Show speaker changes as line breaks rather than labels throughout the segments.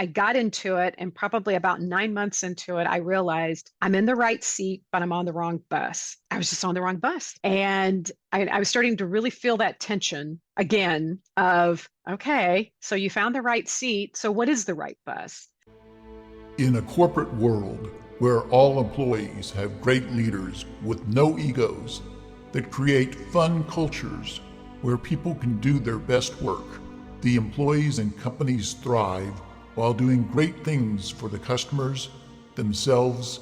I got into it, and probably about 9 months into it, I realized I'm in the right seat, but I'm on the wrong bus. I was just on the wrong bus. And I was starting to really feel that tension again of, okay, so you found the right seat. So what is the right bus?
In a corporate world where all employees have great leaders with no egos that create fun cultures where people can do their best work, the employees and companies thrive while doing great things for the customers, themselves,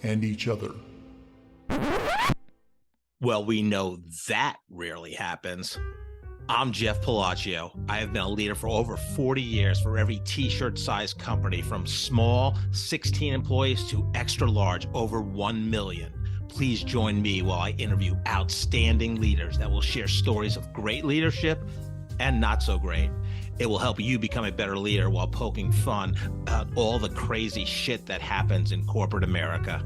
and each other.
Well, we know that rarely happens. I'm Jeff Palacio. I have been a leader for over 40 years for every t-shirt size company, from small 16 employees to extra large over 1 million. Please join me while I interview outstanding leaders that will share stories of great leadership and not so great. It will help you become a better leader while poking fun at all the crazy shit that happens in corporate America.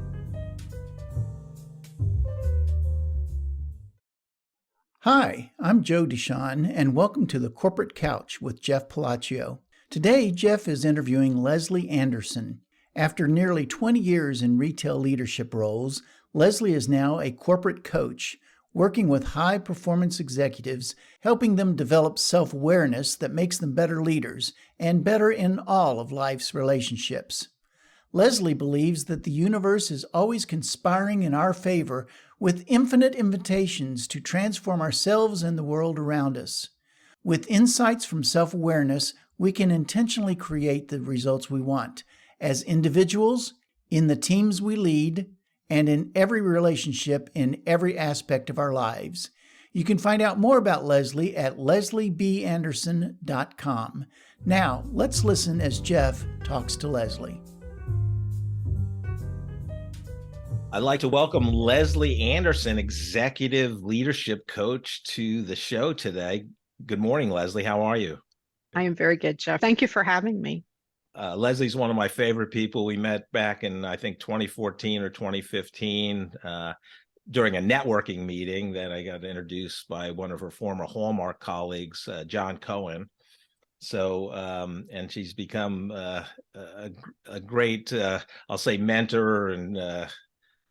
Hi, I'm Joe Deshawn, and welcome to the Corporate Couch with Jeff Palacio. Today, Jeff is interviewing Leslie Anderson. After nearly 20 years in retail leadership roles, Leslie is now a corporate coach, working with high-performance executives, helping them develop self-awareness that makes them better leaders and better in all of life's relationships. Leslie believes that the universe is always conspiring in our favor with infinite invitations to transform ourselves and the world around us. With insights from self-awareness, we can intentionally create the results we want as individuals, in the teams we lead, and in every relationship in every aspect of our lives. You can find out more about Leslie at lesliebanderson.com. Now, let's listen as Jeff talks to Leslie.
I'd like to welcome Leslie Anderson, Executive Leadership Coach, to the show today. Good morning, Leslie. How are you?
I am very good, Jeff. Thank you for having me.
Leslie's one of my favorite people. We met back in, I think, 2014 or 2015 during a networking meeting. Then I got introduced by one of her former Hallmark colleagues, John Cohen. So, and she's become a great, I'll say, mentor and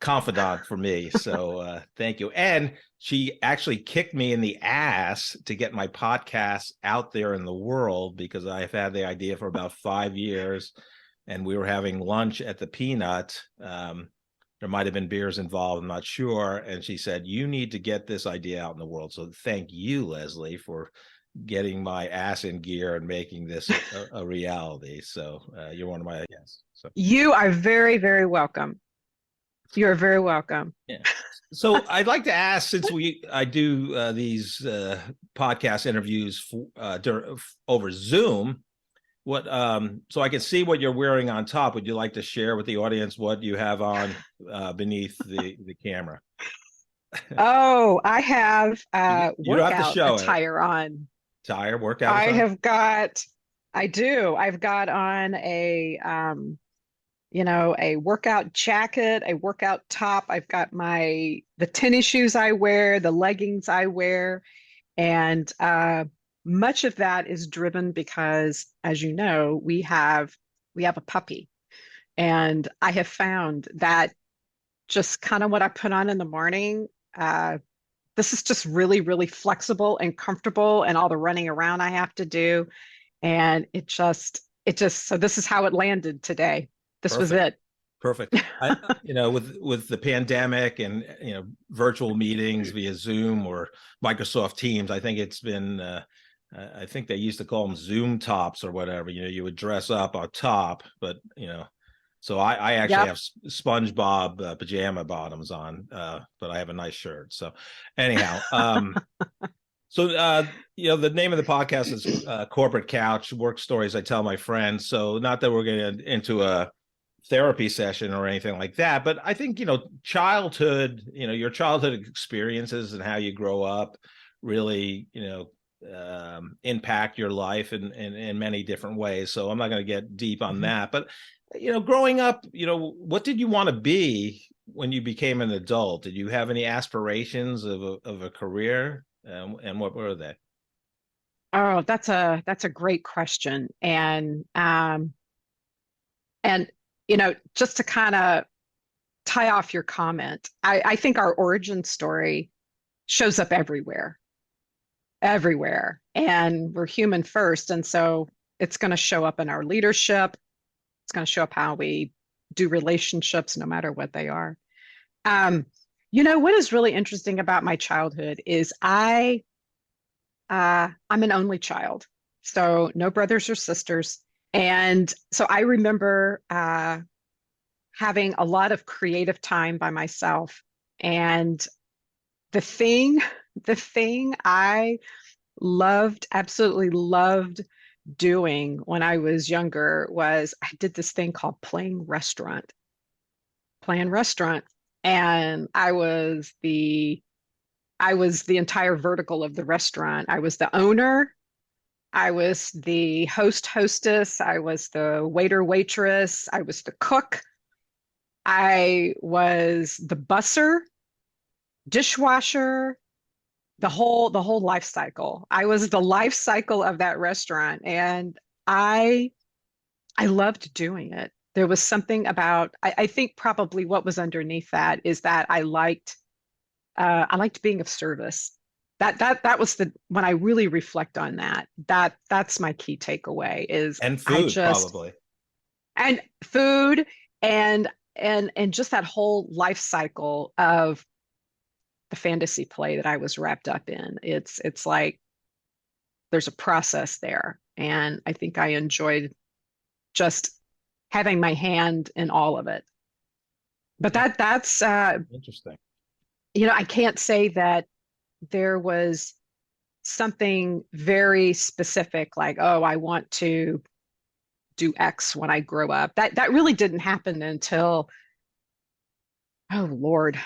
confidant for me. So thank you. And she actually kicked me in the ass to get my podcast out there in the world, because I've had the idea for about 5 years, and we were having lunch at the Peanut. There might have been beers involved, I'm not sure. And she said, you need to get this idea out in the world. So thank you, Leslie, for getting my ass in gear and making this a reality. So you're one of my guests. So
You are very, very welcome. You're very welcome.
yeah. So I'd like to ask, since I do these podcast interviews over Zoom, what so I can see what you're wearing on top. Would you like to share with the audience what you have on beneath the camera?
Oh, I have
You don't have to
workout
show
attire on.
workout attire?
I do. I've got on a workout jacket, a workout top. I've got the tennis shoes I wear, the leggings I wear, and much of that is driven because, as you know, we have a puppy, and I have found that just kind of what I put on in the morning. This is just really, really flexible and comfortable, and all the running around I have to do, and so this is how it landed today. This was it.
Perfect. With the pandemic and, virtual meetings via Zoom or Microsoft Teams, I think it's been, I think they used to call them Zoom tops or whatever. You would dress up on top, but, so I actually have SpongeBob pajama bottoms on, but I have a nice shirt. So anyhow, the name of the podcast is Corporate Couch, Work Stories I Tell My Friends. So not that we're getting into a therapy session or anything like that, but I think, childhood, your childhood experiences and how you grow up really, impact your life in many different ways. So I'm not going to get deep on that, but, growing up, what did you want to be when you became an adult? Did you have any aspirations of a career, and what were they?
Oh, that's a great question. And And, just to kind of tie off your comment, I think our origin story shows up everywhere, everywhere. And we're human first. And so it's going to show up in our leadership. It's going to show up how we do relationships, no matter what they are. Um, what is really interesting about my childhood is I'm an only child, so no brothers or sisters. And so I remember having a lot of creative time by myself. And the thing, the thing I absolutely loved doing when I was younger was I did this thing called playing restaurant. And I was the entire vertical of the restaurant. I was the owner. I was the hostess. I was the waiter, waitress. I was the cook. I was the busser, dishwasher, the whole life cycle. I was the life cycle of that restaurant, and I I loved doing it. There was something about I think probably what was underneath that is that I liked being of service. That was the when I really reflect on that's my key takeaway is
And
I
food,
just
probably.
and food and just that whole life cycle of the fantasy play that I was wrapped up in. It's like there's a process there, and I think I enjoyed just having my hand in all of it. But
Yeah,
that's
interesting.
I can't say that there was something very specific like, oh, I want to do X when I grow up. That really didn't happen until, oh Lord,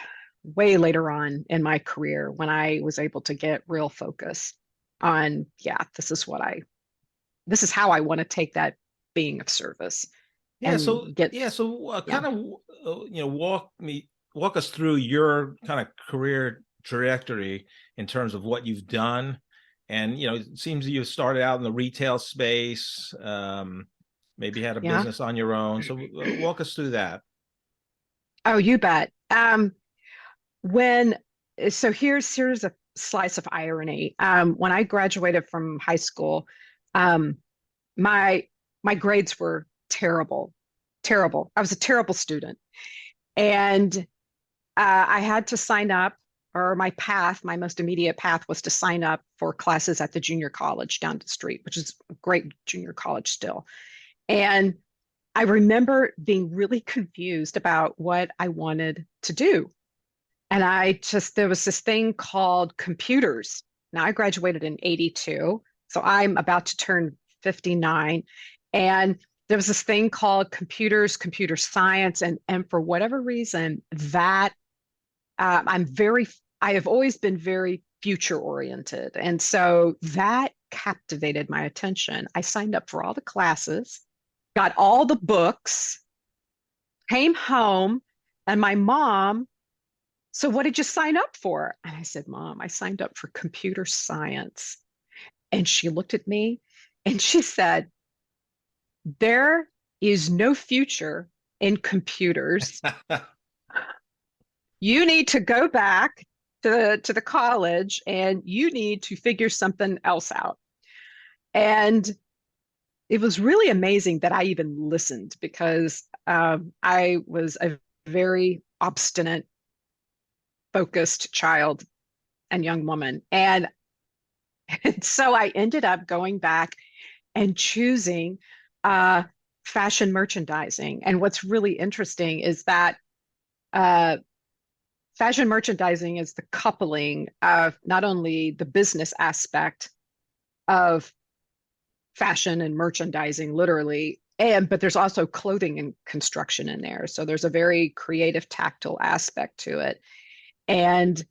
way later on in my career when I was able to get real focus on, yeah, this is how I want to take that being of service
Yeah,
and
so
get,
yeah, so
yeah,
kind of walk us through your kind of career trajectory in terms of what you've done. And it seems you started out in the retail space, maybe had a
yeah.
business on your own. So walk us through that.
Oh, you bet. When so here's a slice of irony. When I graduated from high school, um, my my grades were terrible, terrible. I was a terrible student, and I had to sign up, or my most immediate path was to sign up for classes at the junior college down the street, which is a great junior college still. And I remember being really confused about what I wanted to do. And there was this thing called computers. Now, I graduated in 82, so I'm about to turn 59. And there was this thing called computers, computer science. And for whatever reason, I have always been very future oriented. And so that captivated my attention. I signed up for all the classes, got all the books, came home, and my mom, so what did you sign up for? And I said, Mom, I signed up for computer science. And she looked at me and she said, There is no future in computers. You need to go back to the college and you need to figure something else out. And it was really amazing that I even listened because I was a very obstinate, focused child and young woman. And so I ended up going back and choosing uh, fashion merchandising. And what's really interesting is that uh, fashion merchandising is the coupling of not only the business aspect of fashion and merchandising, literally, but there's also clothing and construction in there. So there's a very creative, tactile aspect to it. And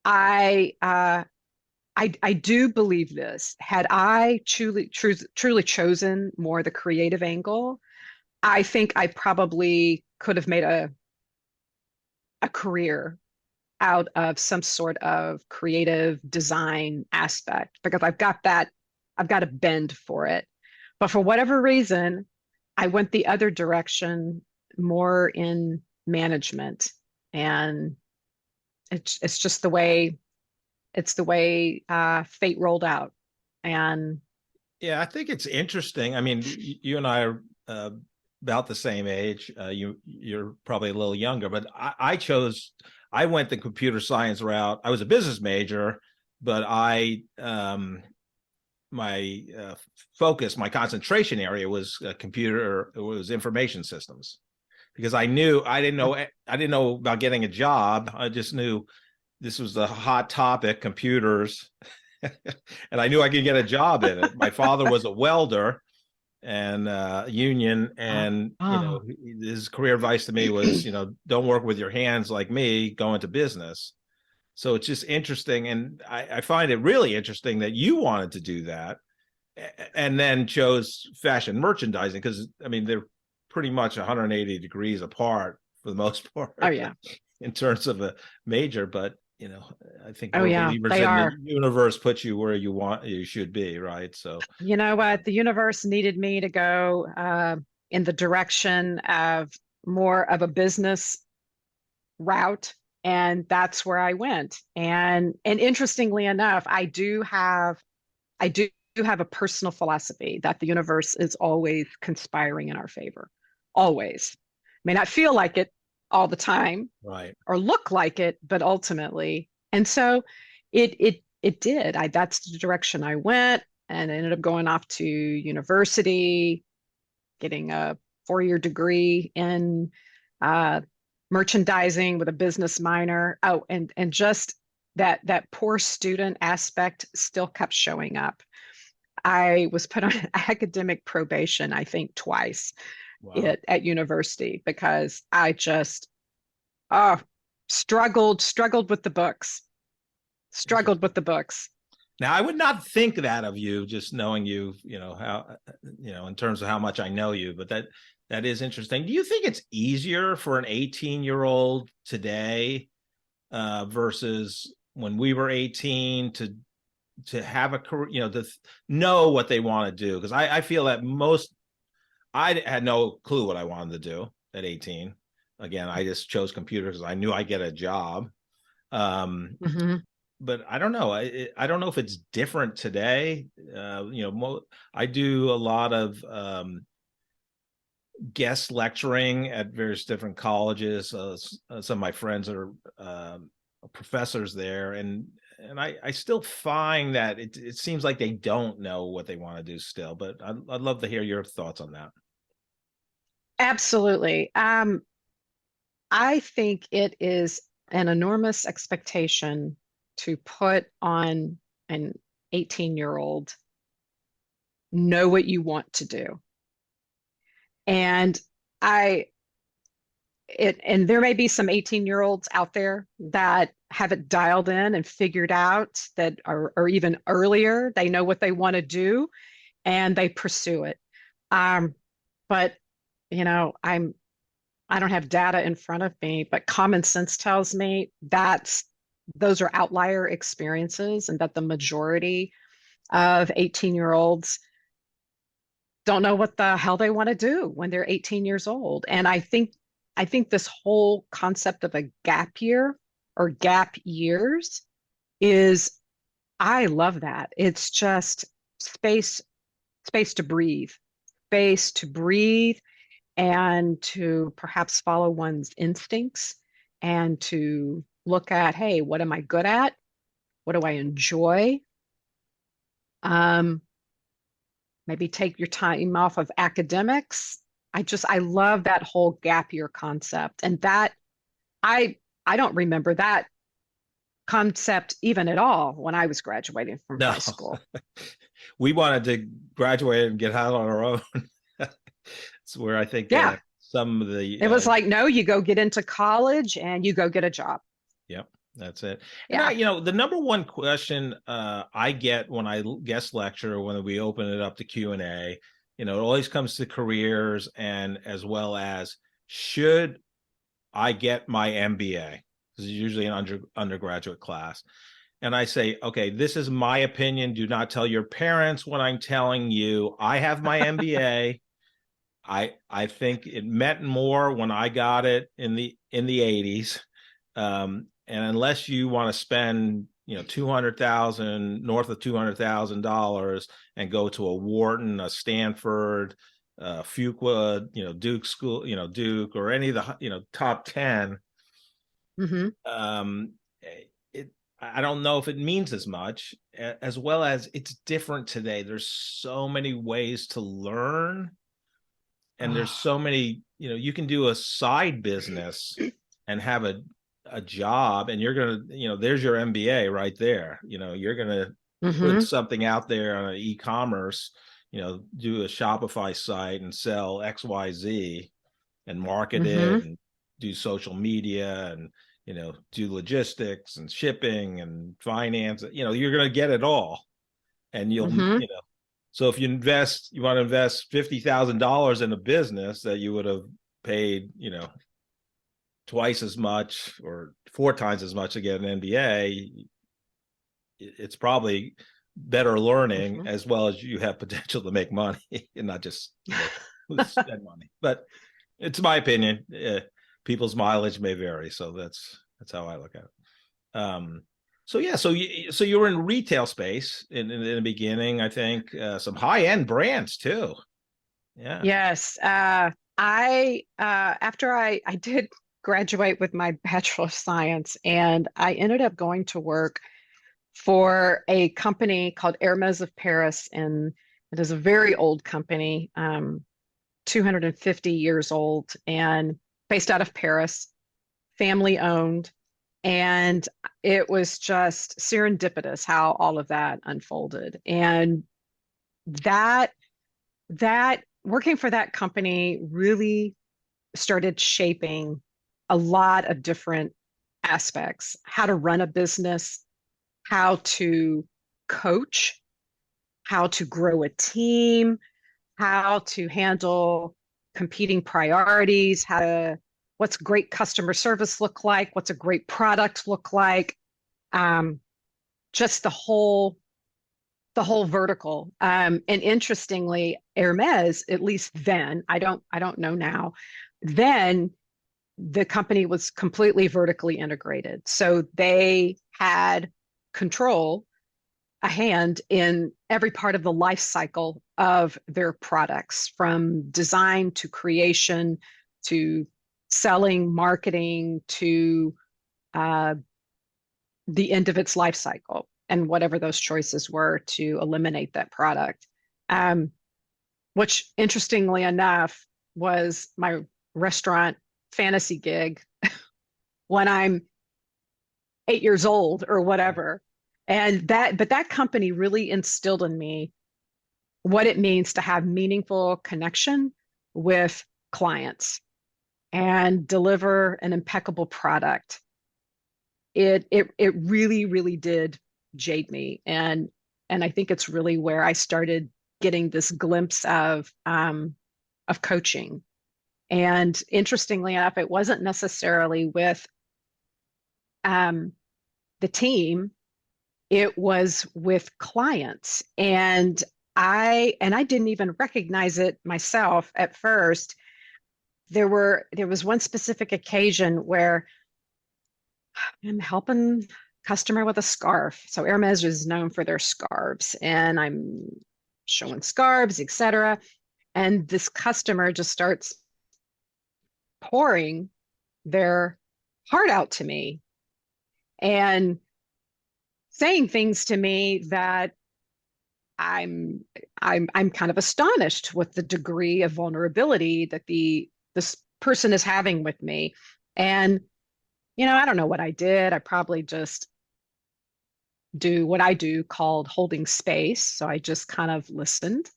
I I do believe this. Had I truly chosen more the creative angle, I think I probably could have made a career out of some sort of creative design aspect because I've got a bend for it. But for whatever reason, I went the other direction, more in management, and it's just the way fate rolled out. And
Yeah, I think it's interesting. I mean, you and I are about the same age. You're probably a little younger, but I went the computer science route. I was a business major, but my focus, my concentration area was it was information systems, because I didn't know about getting a job. I just knew this was the hot topic, computers, and I knew I could get a job in it. My father was a welder and union, and
oh,
his career advice to me was, don't work with your hands like me, go into business. So it's just interesting, and I find it really interesting that you wanted to do that, and then chose fashion merchandising, because I mean they're pretty much 180 degrees apart for the most part
oh yeah,
in terms of a major. But I think
oh
we're
yeah,
believers
they
in the
are.
universe puts you where you should be, right? So
You know what? The universe needed me to go in the direction of more of a business route, and that's where I went. And interestingly enough, I do have a personal philosophy that the universe is always conspiring in our favor. Always. May not feel like it all the time
right.
or look like it, but ultimately. And so it did. That's the direction I went, and I ended up going off to university, getting a 4-year degree in uh, merchandising with a business minor. Oh, and just that poor student aspect still kept showing up. I was put on academic probation, I think twice
Wow.
at university, because I just oh struggled with the books, struggled with the books.
Now, I would not think that of you, just knowing you, how, in terms of how much I know you, but that is interesting. Do you think it's easier for an 18-year-old today versus when we were 18 to have a career, to know what they want to do? Because I feel that I had no clue what I wanted to do at 18. Again, I just chose computers because I knew I'd get a job.
Mhm.
But I don't know. I don't know if it's different today. I do a lot of guest lecturing at various different colleges. Some of my friends are professors there, and I still find that it seems like they don't know what they want to do still. But I'd love to hear your thoughts on that.
Absolutely. I think it is an enormous expectation to put on an 18-year-old, know what you want to do. And I and there may be some 18-year-olds out there that have it dialed in and figured out that, or even earlier, they know what they want to do and they pursue it. Um, but I don't have data in front of me, but common sense tells me that those are outlier experiences, and that the majority of 18-year-olds don't know what the hell they want to do when they're 18 years old. And I think this whole concept of a gap year or gap years is, I love that. It's just space space to breathe, space to breathe and to perhaps follow one's instincts, and to look at, hey, what am I good at? What do I enjoy? Um, Maybe take your time off of academics. I love that whole gap year concept. And that I I don't remember that concept even at all when I was graduating from
No,
high school.
we wanted to graduate and get out on our own. It's where I think
Yeah.
some of the
It was like, no, you go get into college and you go get a job.
yep, that's it. And
Yeah.
the number one question I get when I guest lecture, when we open it up to Q&A, it always comes to careers, and as well as, should I get my MBA? This is usually an undergraduate class. And I say, okay, this is my opinion. Do not tell your parents what I'm telling you. I have my MBA. I think it meant more when I got it in the 80s. And unless you want to spend, 200,000, north of $200,000, and go to a Wharton, a Stanford, Fuqua, Duke school, Duke, or any of the, top 10,
Mm-hmm.
um, it, I don't know if it means as much, as well as it's different today. There's so many ways to learn, and there's
Oh.
so many, you can do a side business and have a job, and you're gonna, there's your MBA right there. You're gonna put
Mm-hmm.
something out there on an e-commerce, do a Shopify site and sell XYZ and market it,
Mm-hmm.
and do social media, and do logistics and shipping and finance. You're going to get it all, and
Mm-hmm.
so if you want to invest $50,000 in a business that you would have paid twice as much or four times as much to get an MBA, it's probably better learning,
Mm-hmm.
as well as you have potential to make money and not just spend money. But it's my opinion. People's mileage may vary, so that's how I look at it. So yeah, so you were in retail space in the beginning. I think some high end brands too. Yeah.
Yes. I after I did graduate with my Bachelor of Science, and I ended up going to work for a company called Hermes of Paris, and it is a very old company, 250 years old, and based out of Paris, family owned. And it was just serendipitous how all of that unfolded. And that that working for that company really started shaping a lot of different aspects: how to run a business, how to coach, how to grow a team, how to handle competing priorities, what's great customer service look like, what's a great product look like, um, just the whole vertical. And interestingly, Hermes, at least then, I don't know now, then the company was completely vertically integrated. So they had control, a hand in every part of the life cycle of their products, from design to creation to selling, marketing, to uh, the end of its life cycle, and whatever those choices were to eliminate that product. Um, which, interestingly enough, was my restaurant fantasy gig when I'm 8 years old or whatever. But that company really instilled in me what it means to have meaningful connection with clients and deliver an impeccable product. It really, really did jade me. And I think it's really where I started getting this glimpse of coaching. And interestingly enough, it wasn't necessarily with um, the team, it was with clients. And I didn't even recognize it myself at first. There was one specific occasion where I'm helping customer with a scarf. So Hermes is known for their scarves, and I'm showing scarves, etc. And this customer just starts pouring their heart out to me and saying things to me that I'm I'm kind of astonished with the degree of vulnerability that this person is having with me. And I don't know what I did. I probably just do what I do called holding space. So I just kind of listened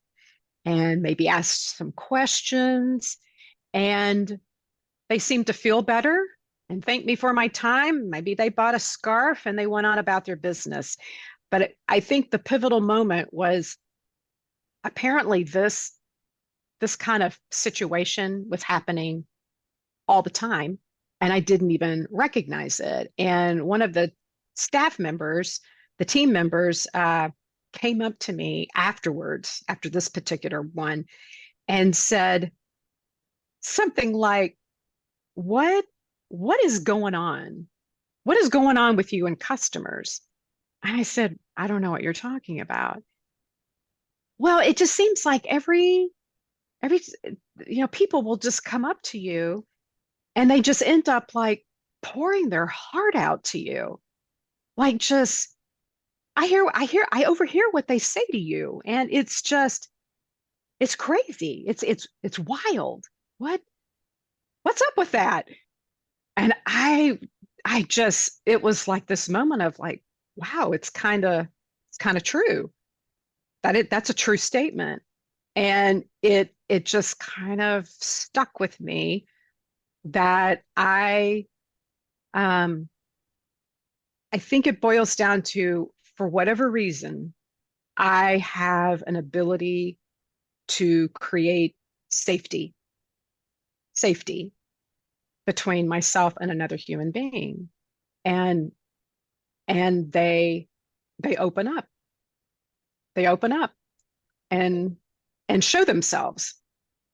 and maybe asked some questions, and they seemed to feel better and thank me for my time. Maybe they bought a scarf and they went on about their business. But I think the pivotal moment was, apparently this kind of situation was happening all the time, and I didn't even recognize it. And one of the staff members, the team members, came up to me afterwards, after this particular one, and said, something like, what what is going on? What is going on with you and customers? And I said, I don't know what you're talking about. Well, it just seems like every people will just come up to you and they just end up like pouring their heart out to you. Like just I overhear what they say to you and it's crazy. It's wild. What what's up with that? And I just it was like this moment of like, wow, it's kind of true. That's a true statement. And it just kind of stuck with me that um I think it boils down to, for whatever reason, I have an ability to create safety, safety between myself and another human being. And and they open up. They open up and show themselves.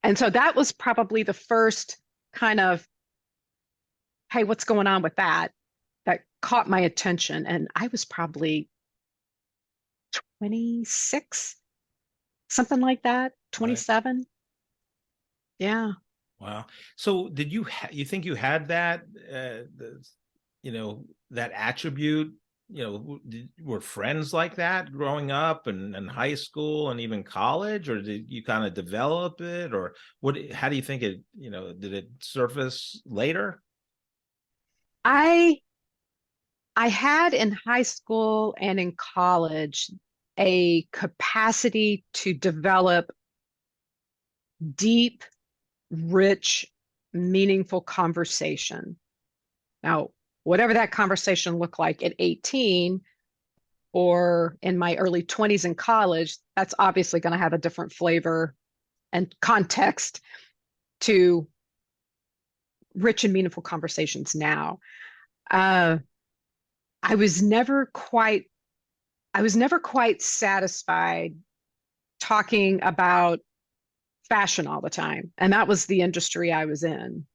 And so that was probably the first kind of, hey, what's going on with that? That caught my attention. And I was probably 26, something like that,
Right.
27. Yeah.
Wow. So did you think you had that, that attribute, were friends like that growing up and high school and even college, or did you kind of develop it, or how do you think it, did it surface later?
I I had in high school and in college a capacity to develop deep, rich, meaningful conversation. Now, whatever that conversation looked like at 18 or in my early 20s in college, that's obviously going to have a different flavor and context to rich and meaningful conversations now. Uh, I was never quite I was never quite satisfied talking about fashion all the time. And that was the industry I was in.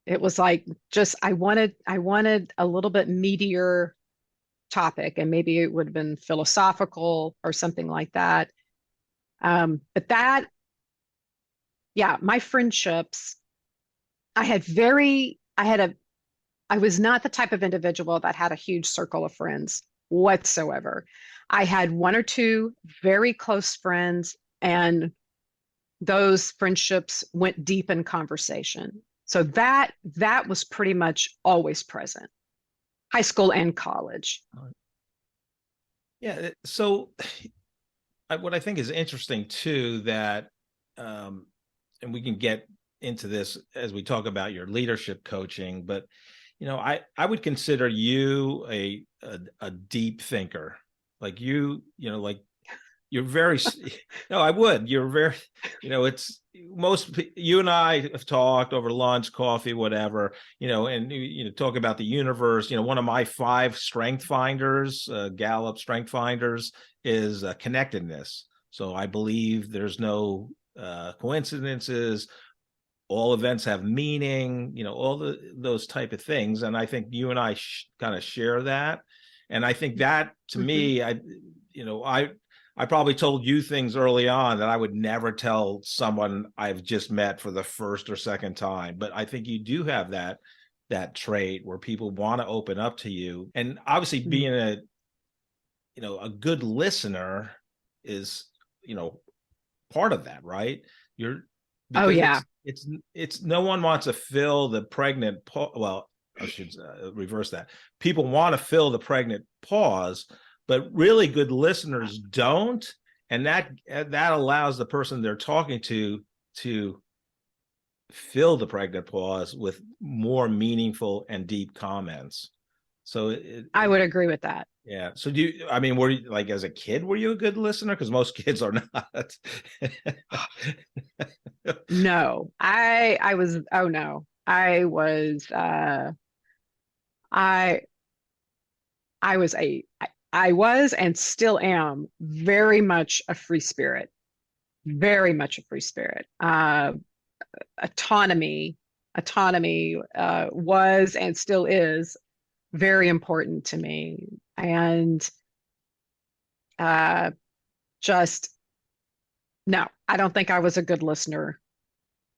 It was like just I wanted a little bit meatier topic, and maybe it would have been philosophical or something like that. But that, yeah, my friendships, I had very, I had a, I was not the type of individual that had a huge circle of friends whatsoever. I had one or two very close friends, and those friendships went deep in conversation. So that was pretty much always present, high school and college.
Yeah. So what I think is interesting too, that, and we can get into this as we talk about your leadership coaching, but I would consider you a deep thinker. Like like you're very, no, I would. You're very, it's you and I have talked over lunch, coffee, whatever, and talk about the universe. One of my 5 strength finders, Gallup strength finders, is connectedness. So I believe there's no coincidences. All events have meaning, all those type of things. And I think you and I kind of share that. And I think that, to
Mhm.
me, I probably told you things early on that I would never tell someone I've just met for the first or second time. But I think you do have that trait where people want to open up to you. And obviously
Mm.
being a good listener is, part of that, right? You're
Oh
Because
yeah.
it's no one wants to fill the pregnant well, I should reverse that. People want to fill the pregnant pause, but really good listeners don't, and that allows the person they're talking to fill the pregnant pause with more meaningful and deep comments. So
I would agree with that.
yeah. So I mean, were you, like, as a kid, were you a good listener? Because most kids are not.
No, I was, oh no. I I was I was and still am very much a free spirit. Very much a free spirit. autonomy was and still is very important to me. And uh, just no, I don't think I was a good listener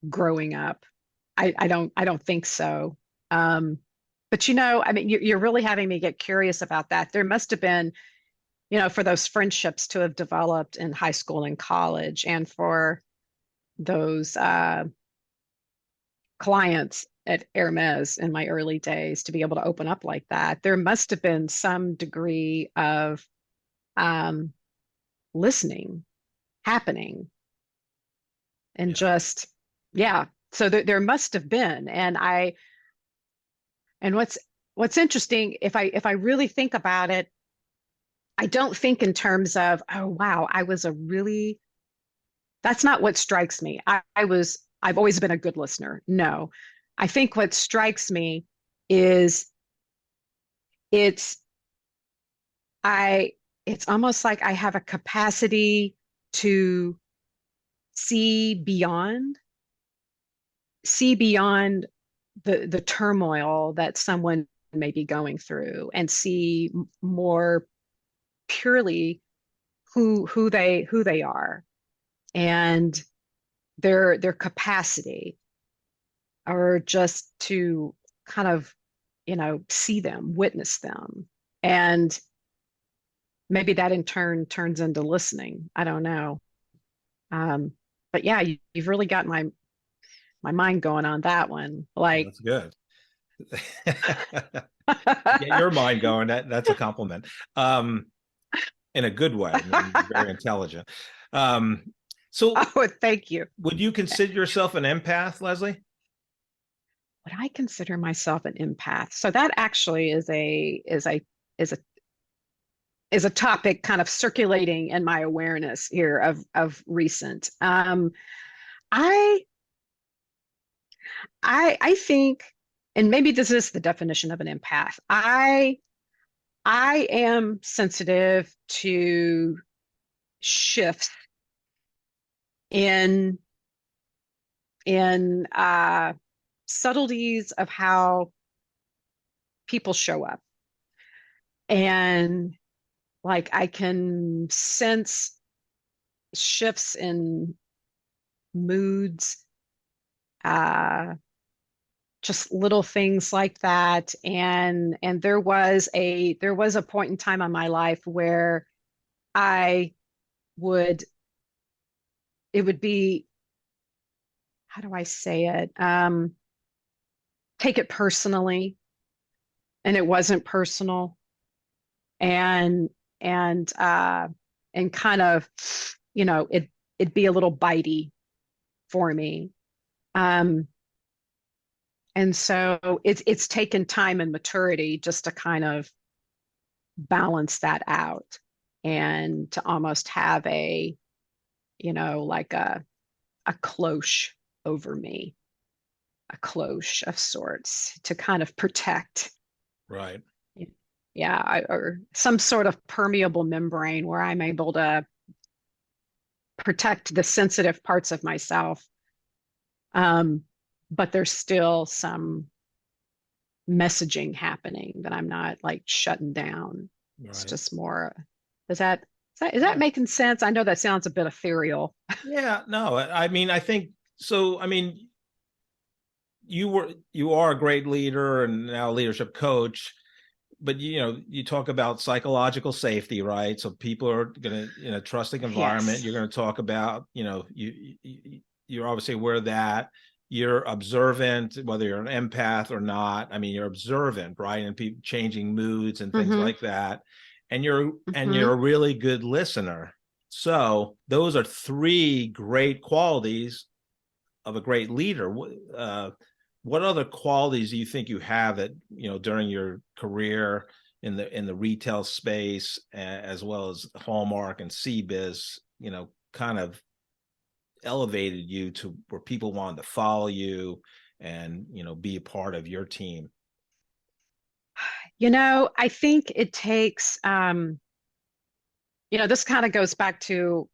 growing up. I don't think so. Um, but I mean, you're really having me get curious about that. There must have been, for those friendships to have developed in high school and college, and for those clients at Hermes in my early days to be able to open up like that. There must have been some degree of um, listening happening, and
Yeah.
just, yeah. So there must have been, and what's interesting, if I really think about it, I don't think in terms of, oh wow, that's not what strikes me. I've always been a good listener. No. I think what strikes me is it's I it's almost like I have a capacity to see beyond see beyond the turmoil that someone may be going through, and see more purely who they are, and their capacity, or just to kind of, see them, witness them. And maybe that in turn turns into listening. I don't know. Um, but yeah, you've really got my mind going on that one.
Well,
Like,
that's good. Get your mind going. That's a compliment. Um, in a good way. I mean, you're very intelligent. So
oh, thank you.
would you consider yourself an empath, Leslie?
Would I consider myself an empath? So that actually is a is a topic kind of circulating in my awareness here of recent. I I think, and maybe this is the definition of an empath. I am sensitive to shifts in in subtleties of how people show up, and like I can sense shifts in moods, uh, just little things like that. And there was a point in time in my life where I would it would be, how do I say it? Take it personally, and it wasn't personal, and and uh and kind of, it'd be a little bitey for me. Um, and so it's taken time and maturity just to kind of balance that out, and to almost have like a cloche over me, a cloche of sorts, to kind of protect.
Right.
Yeah, or some sort of permeable membrane where I'm able to protect the sensitive parts of myself. Um, but there's still some messaging happening that I'm not like shutting down. It's
Right.
just more. Is that
Yeah.
making sense? I know that sounds a bit ethereal.
Yeah. No, I mean, I think so. I mean, you are a great leader and now a leadership coach, but you talk about psychological safety, right? So people are going to, in a trusting environment,
Yes.
you're going to talk about, you're obviously aware of that. You're observant, whether you're an empath or not. I mean, you're observant, right? And people changing moods and things
Mm-hmm.
like that. And you're
Mm-hmm.
a really good listener. So those are three great qualities of a great leader. What other qualities do you think you have that during your career in the retail space, as well as Hallmark and CBiz, kind of elevated you to where people wanted to follow you and be a part of your team?
I think it takes, this kind of goes back to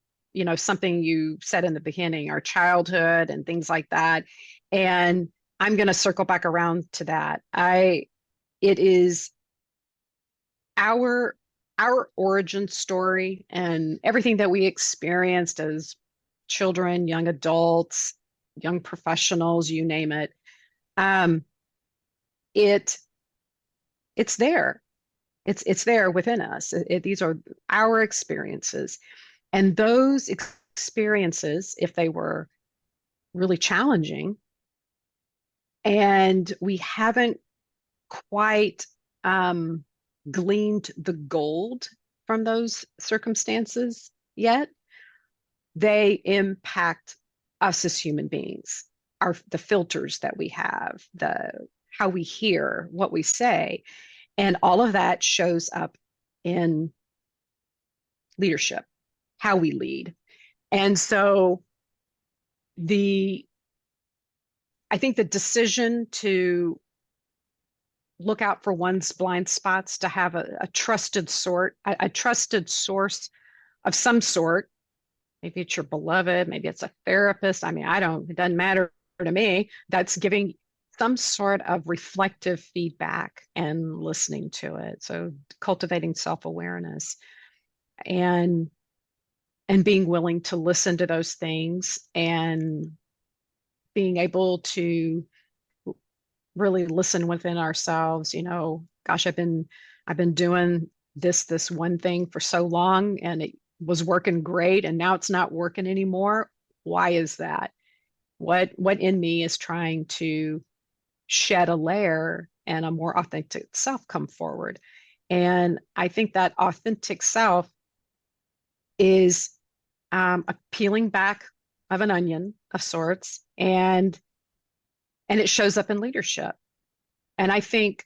something you said in the beginning, our childhood and things like that. And I'm going to circle back around to that. It is our origin story and everything that we experienced as children, young adults, young professionals, you name it. Um, it it's there. It's there within us. These are our experiences, and those experiences, if they were really challenging, and we haven't quite gleaned the gold from those circumstances yet, they impact us as human beings, the filters that we have, the how we hear, what we say, and all of that shows up in leadership, how we lead. And so the I think the decision to look out for one's blind spots, to have a trusted a trusted source of some sort. Maybe it's your beloved, maybe it's a therapist. I mean, it doesn't matter to me. That's giving some sort of reflective feedback and listening to it. So cultivating self-awareness and being willing to listen to those things and being able to really listen within ourselves. Gosh, I've been doing this one thing for so long and it was working great and now it's not working anymore. Why is that? What in me is trying to shed a layer and a more authentic self come forward? And I think that authentic self is a peeling back of an onion of sorts, and it shows up in leadership. And I think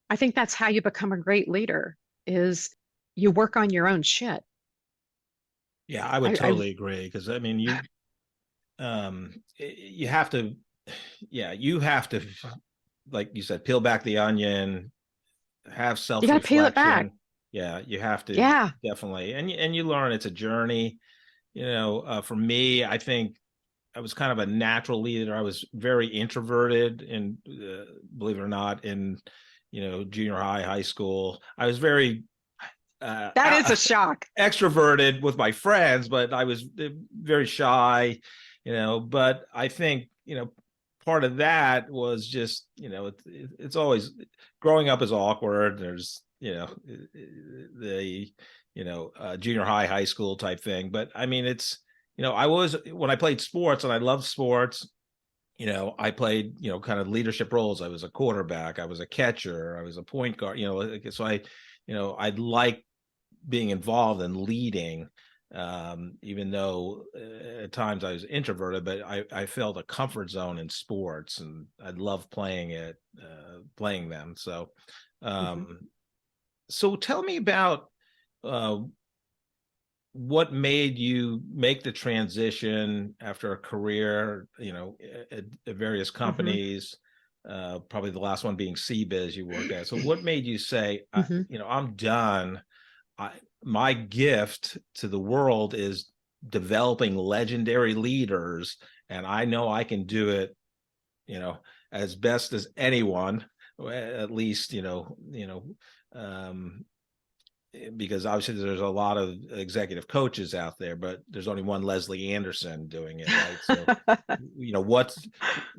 that's how you become a great leader, is you work on your own shit.
Yeah, I would totally agree, because I mean, you have to, like you said, peel back the onion, have
you got to peel it back.
self-reflection. Yeah, you have to.
Yeah.
Definitely. And you learn it's a journey. For me, I think I was kind of a natural leader. I was very introverted, and believe it or not, in junior high school, I was very
that is a shock.
Extroverted with my friends, but I was very shy. But I think part of that was just it's always, growing up is awkward. There's the junior high school type thing, but I mean, it's I was, when I played sports, and I loved sports, I played kind of leadership roles. I was a quarterback, I was a catcher, I was a point guard, so I like being involved and leading, even though at times I was introverted, but I felt a comfort zone in sports, and I love playing them. So so tell me about what made you make the transition after a career, at various companies, probably the last one being CBiz you worked at. So what made you say, I'm done. My gift to the world is developing legendary leaders, and I know I can do it, as best as anyone, at least, because obviously there's a lot of executive coaches out there, but there's only one Leslie Anderson doing it, right? So,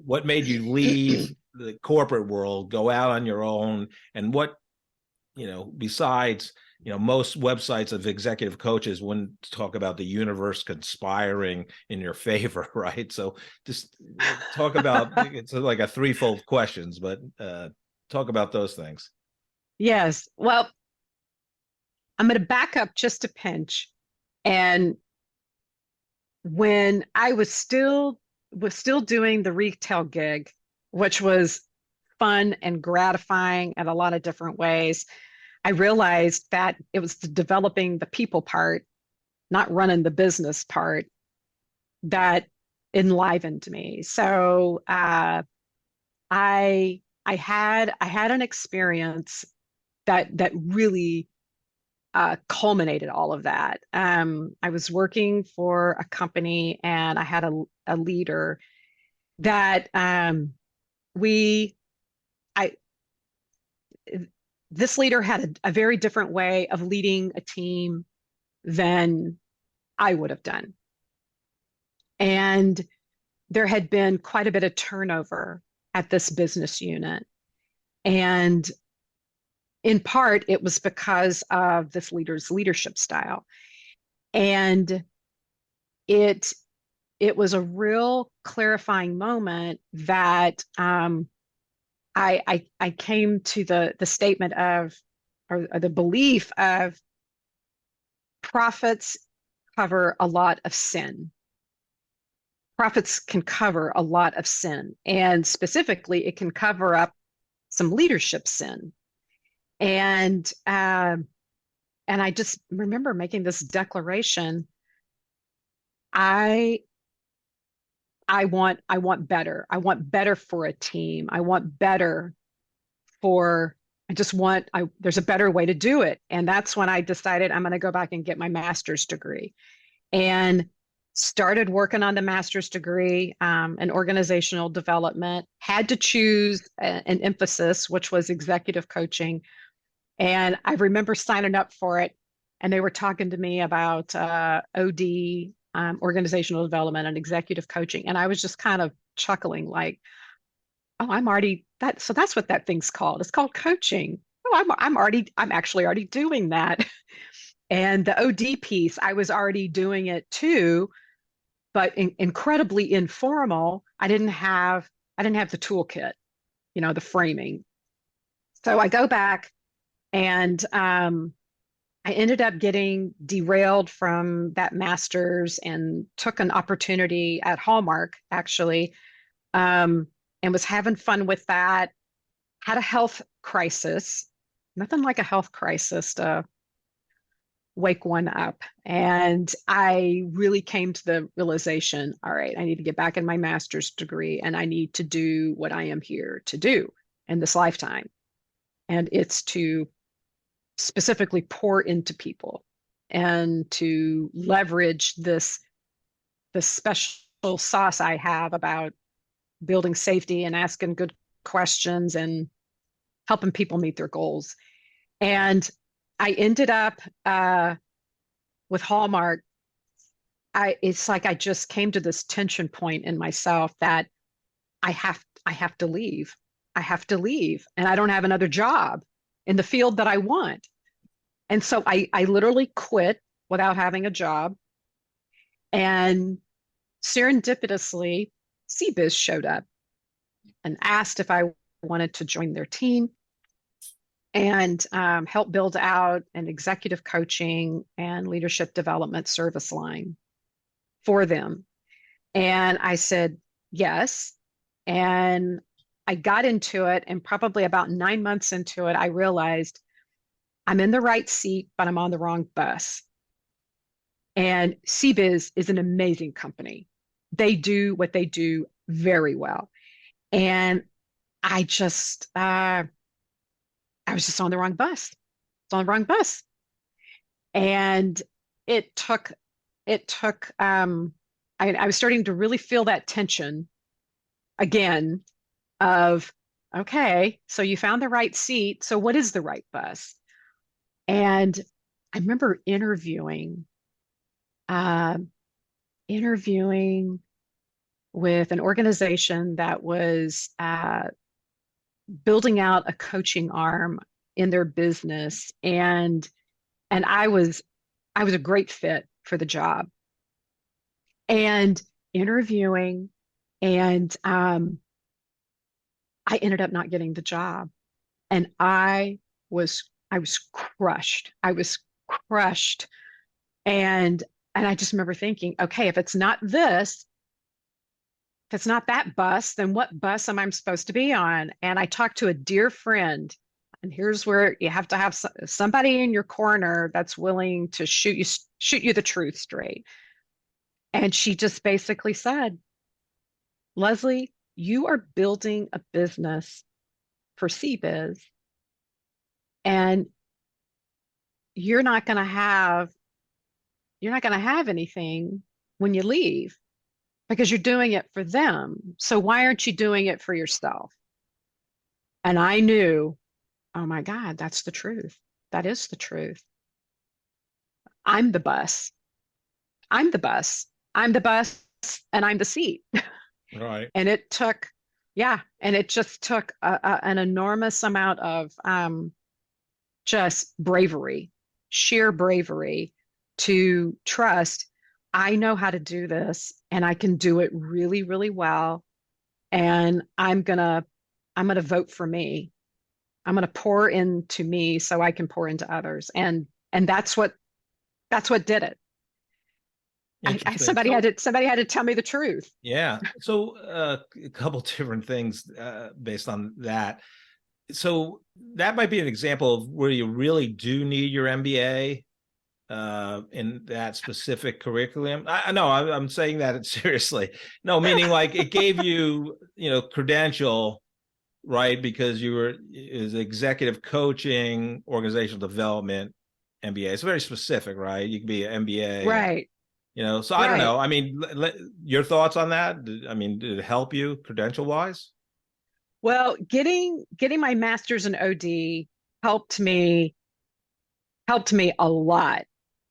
what made you leave the corporate world, go out on your own, and what, besides, most websites of executive coaches wouldn't talk about the universe conspiring in your favor, right? So just talk about, it's like a threefold questions, but talk about those things.
Yes. Well, I'm going to back up just a pinch. And when I was still doing the retail gig, which was fun and gratifying in a lot of different ways, I realized that it was developing the people part, not running the business part, that enlivened me. So I had an experience that really culminated all of that. I was working for a company, and I had a leader that we I this leader had a very different way of leading a team than I would have done. And there had been quite a bit of turnover at this business unit. And in part, it was because of this leader's leadership style. And it it was a real clarifying moment that I came to the statement of, or the belief of, profits cover a lot of sin. Profits can cover a lot of sin, and specifically, it can cover up some leadership sin. And I just remember making this declaration. I I want better. I want better for a team. I want better for I just want I there's a better way to do it. And that's when I decided I'm going to go back and get my master's degree, and started working on the master's degree in organizational development. Had to choose an emphasis, which was executive coaching. And I remember signing up for it, and they were talking to me about OD, organizational development, and executive coaching. And I was just kind of chuckling, like, "Oh, I'm already that." So that's what that thing's called. It's called coaching. Oh, I'm actually already doing that. And the OD piece, I was already doing it too, but incredibly informal. I didn't have the toolkit, the framing. So I go back, and I ended up getting derailed from that master's and took an opportunity at Hallmark, actually, and was having fun with that. Had a health crisis. Nothing like a health crisis to wake one up. And I really came to the realization, all right, I need to get back in my master's degree, and I need to do what I am here to do in this lifetime. And it's to specifically pour into people and to leverage this special sauce I have about building safety and asking good questions and helping people meet their goals. And I ended up with Hallmark. It's like I just came to this tension point in myself that I have to leave. I have to leave, and I don't have another job in the field that I want. And so I literally quit without having a job. And serendipitously, CBiz showed up and asked if I wanted to join their team and help build out an executive coaching and leadership development service line for them. And I said yes. And I got into it, and probably about 9 months into it, I realized I'm in the right seat, but I'm on the wrong bus. And CBiz is an amazing company. They do what they do very well. And I was just on the wrong bus. It's on the wrong bus. And it took, I was starting to really feel that tension again of, okay, so you found the right seat. So what is the right bus? And I remember uh, interviewing with an organization that was building out a coaching arm in their business, and I was a great fit for the job. And interviewing, and I ended up not getting the job, and I was crushed. I was crushed. And I just remember thinking, okay, if it's not this, if it's not that bus, then what bus am I supposed to be on? And I talked to a dear friend, and here's where you have to have somebody in your corner that's willing to shoot you the truth straight. And she just basically said, Leslie, you are building a business for CBiz, and you're not going to have anything when you leave because you're doing it for them. So why aren't you doing it for yourself? And I knew, oh my God, that's the truth. That is the truth. I'm the bus. I'm the bus. I'm the bus and I'm the seat.
Right.
And it took, yeah, and it just took an enormous amount of just bravery, sheer bravery to trust I know how to do this and I can do it really, really well. And I'm gonna vote for me. I'm gonna pour into me so I can pour into others. And that's what did it.
Interesting. So,
Somebody had to tell me the truth.
yeah. So, a couple different things based on that. So that might be an example of where you really do need your MBA in that specific curriculum. I know I'm saying that seriously. No, meaning like it gave you, credential, right? Because you were is executive coaching, organizational development, MBA. It's very specific, right? You can be an MBA,
Right,
so I don't
right.
know. I mean, your thoughts on that? I mean, did it help you credential wise?
Well, getting my master's in OD helped me helped me a lot.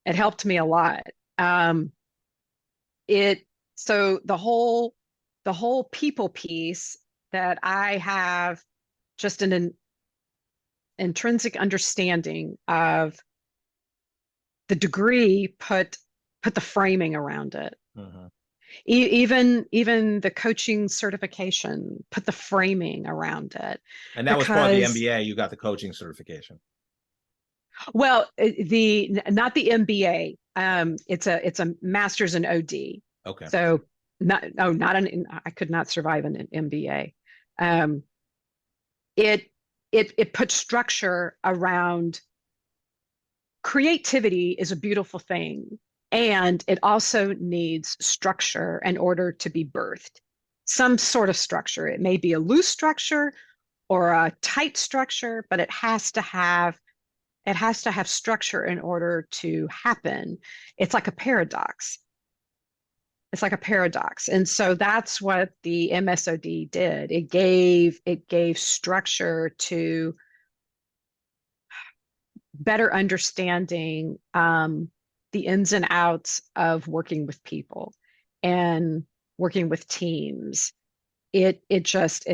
It helped me a lot. Um, it so the whole people piece that I have just an intrinsic understanding of the degree put the framing around it.
Mhm.
Even the coaching certification put the framing around it
And that was part of the
because
MBA. You got the coaching certification.
well the not the MBA, it's a master's in OD,
Okay.
so not an I could not survive an MBA. um it it put structure around creativity is a beautiful thing, and it also needs structure in order to be birthed. Some sort of structure. It may be a loose structure or a tight structure, but it has to have structure in order to happen. It's like a paradox. It's like a paradox. And so that's what the MSOD did. It gave structure to better understanding the ins and outs of working with people and working with teams. It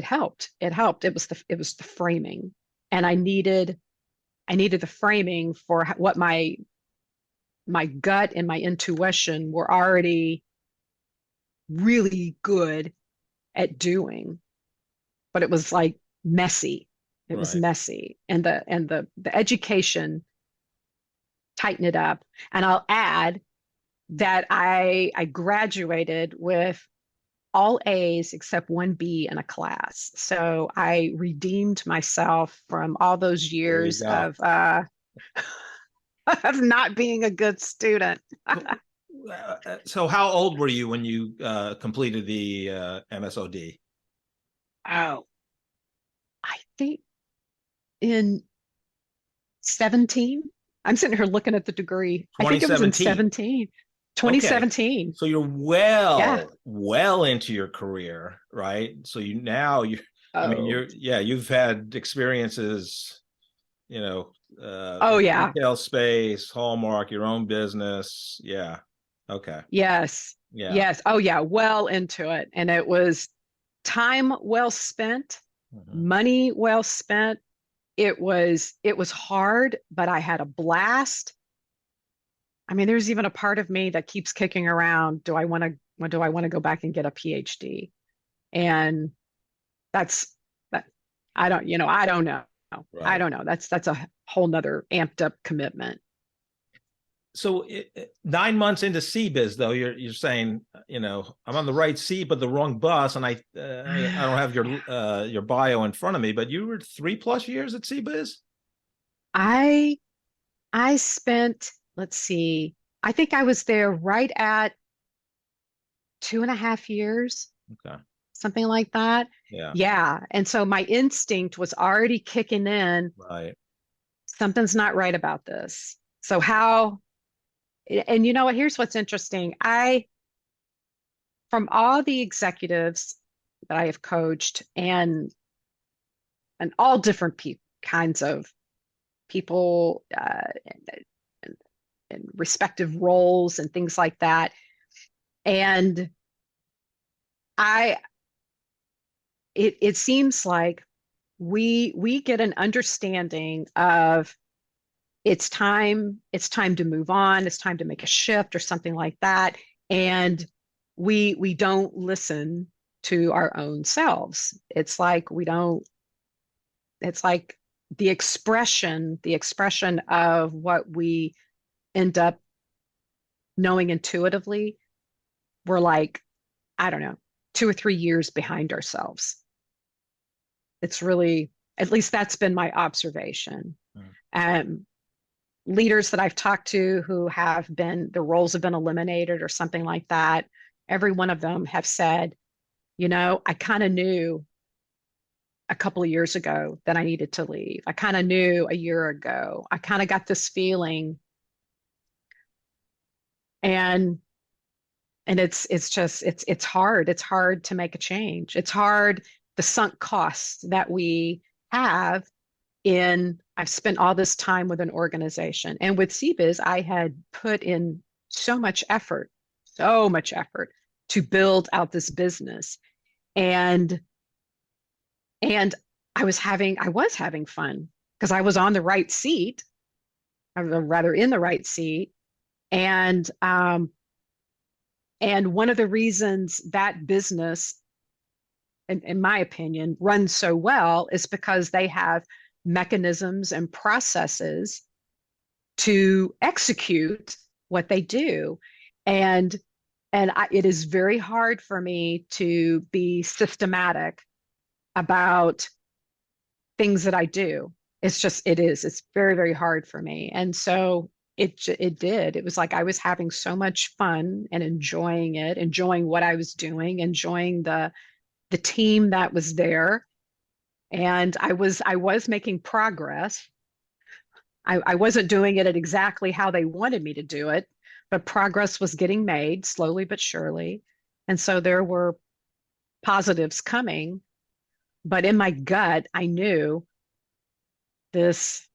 helped. It helped. It was the framing, and I needed the framing for what my gut and my intuition were already really good at doing, but it was like messy. It was
Right.
messy, and the education tighten it up. And I'll add that I graduated with all A's except one B in a class. So I redeemed myself from all those
There you
years
go.
of not being a good student.
So how old were you when you completed the MSOD?
Oh, I think in 17. I'm sitting here looking at the degree. I think it was in
2017.
17,
Okay.
2017.
So you're
Yeah.
well into your career, right? So I mean,
Oh,
you've had experiences,
oh yeah.
retail space, Hallmark, your own business. Yeah. Okay.
Yes.
Yeah.
Yes. Oh yeah. Well into it. And it was time well spent,
Mhm.
money well spent. It was hard, but I had a blast. I mean, there's even a part of me that keeps kicking around. Do I want to go back and get a PhD? And that's that. I don't know. I
Right.
don't know. That's a whole nother amped up commitment.
So 9 months into CBiz, though, you're saying, I'm on the right seat, but the wrong bus, and I don't have your bio in front of me, but you were 3+ years at CBiz.
I I spent, let's see, I think I was there right at 2.5 years,
Okay.
something like that.
Yeah.
Yeah. And so my instinct was already kicking in.
Right.
Something's not right about this. So how, and you know what, here's what's interesting. From all the executives that I have coached and all different kinds of people and, and respective roles and things like that. And I, it seems like we get an understanding of it's time to move on, it's time to make a shift or something like that, and we don't listen to our own selves. It's like we don't, it's like the expression of what we end up knowing intuitively, we're like, I don't know, 2 or 3 years behind ourselves. It's really, at least that's been my observation.
Mm.
Um, Leaders that I've talked to who have been, the roles have been eliminated or something like that, every one of them have said, I kind of knew a couple of years ago that I needed to leave. I kind of knew a year ago. I kind of got this feeling, and it's hard. It's hard to make a change. It's hard, the sunk costs that we have in, I've spent all this time with an organization. And with CBiz, I had put in so much effort to build out this business. And and I was having fun because I was on the right seat, or rather in the right seat. And one of the reasons that business, in my opinion, runs so well is because they have mechanisms and processes to execute what they do. And it is very hard for me to be systematic about things that I do. It's very, very hard for me. And so it was like I was having so much fun and enjoying it, enjoying what I was doing, enjoying the team that was there. And I was making progress. I wasn't doing it at exactly how they wanted me to do it, but progress was getting made slowly but surely. And so there were positives coming, but in my gut, I knew this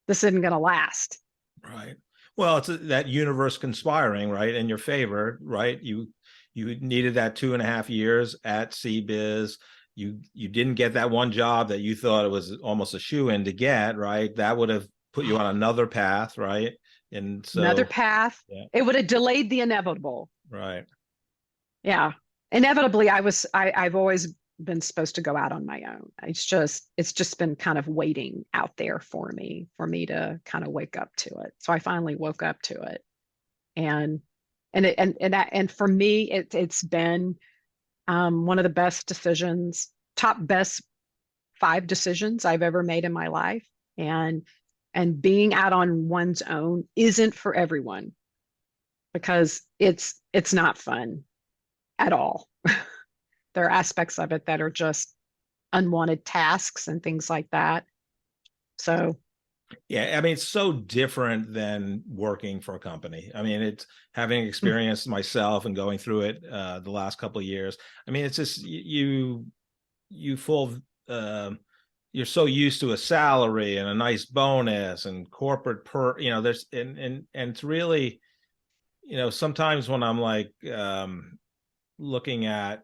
this isn't going to last.
Right. Well, it's that universe conspiring, right, in your favor, right? You needed that 2.5 years at CBiz. You didn't get that one job that you thought it was almost a shoe-in to get, right? That would have put you on another path, right? And
Another
so,
path.
yeah,
It would have delayed the inevitable.
right.
Yeah. Inevitably, I've always been supposed to go out on my own. It's just been kind of waiting out there for me to kind of wake up to it. So I finally woke up to it. And and for me, it's been one of the best decisions, top best 5 decisions I've ever made in my life. And being out on one's own isn't for everyone because it's not fun at all. There are aspects of it that are just unwanted tasks and things like that. So,
Yeah, I mean, it's so different than working for a company. I mean, it's having experienced myself and going through it the last couple of years. I mean, it's just you full you're so used to a salary and a nice bonus and corporate there's and it's really, sometimes when I'm like looking at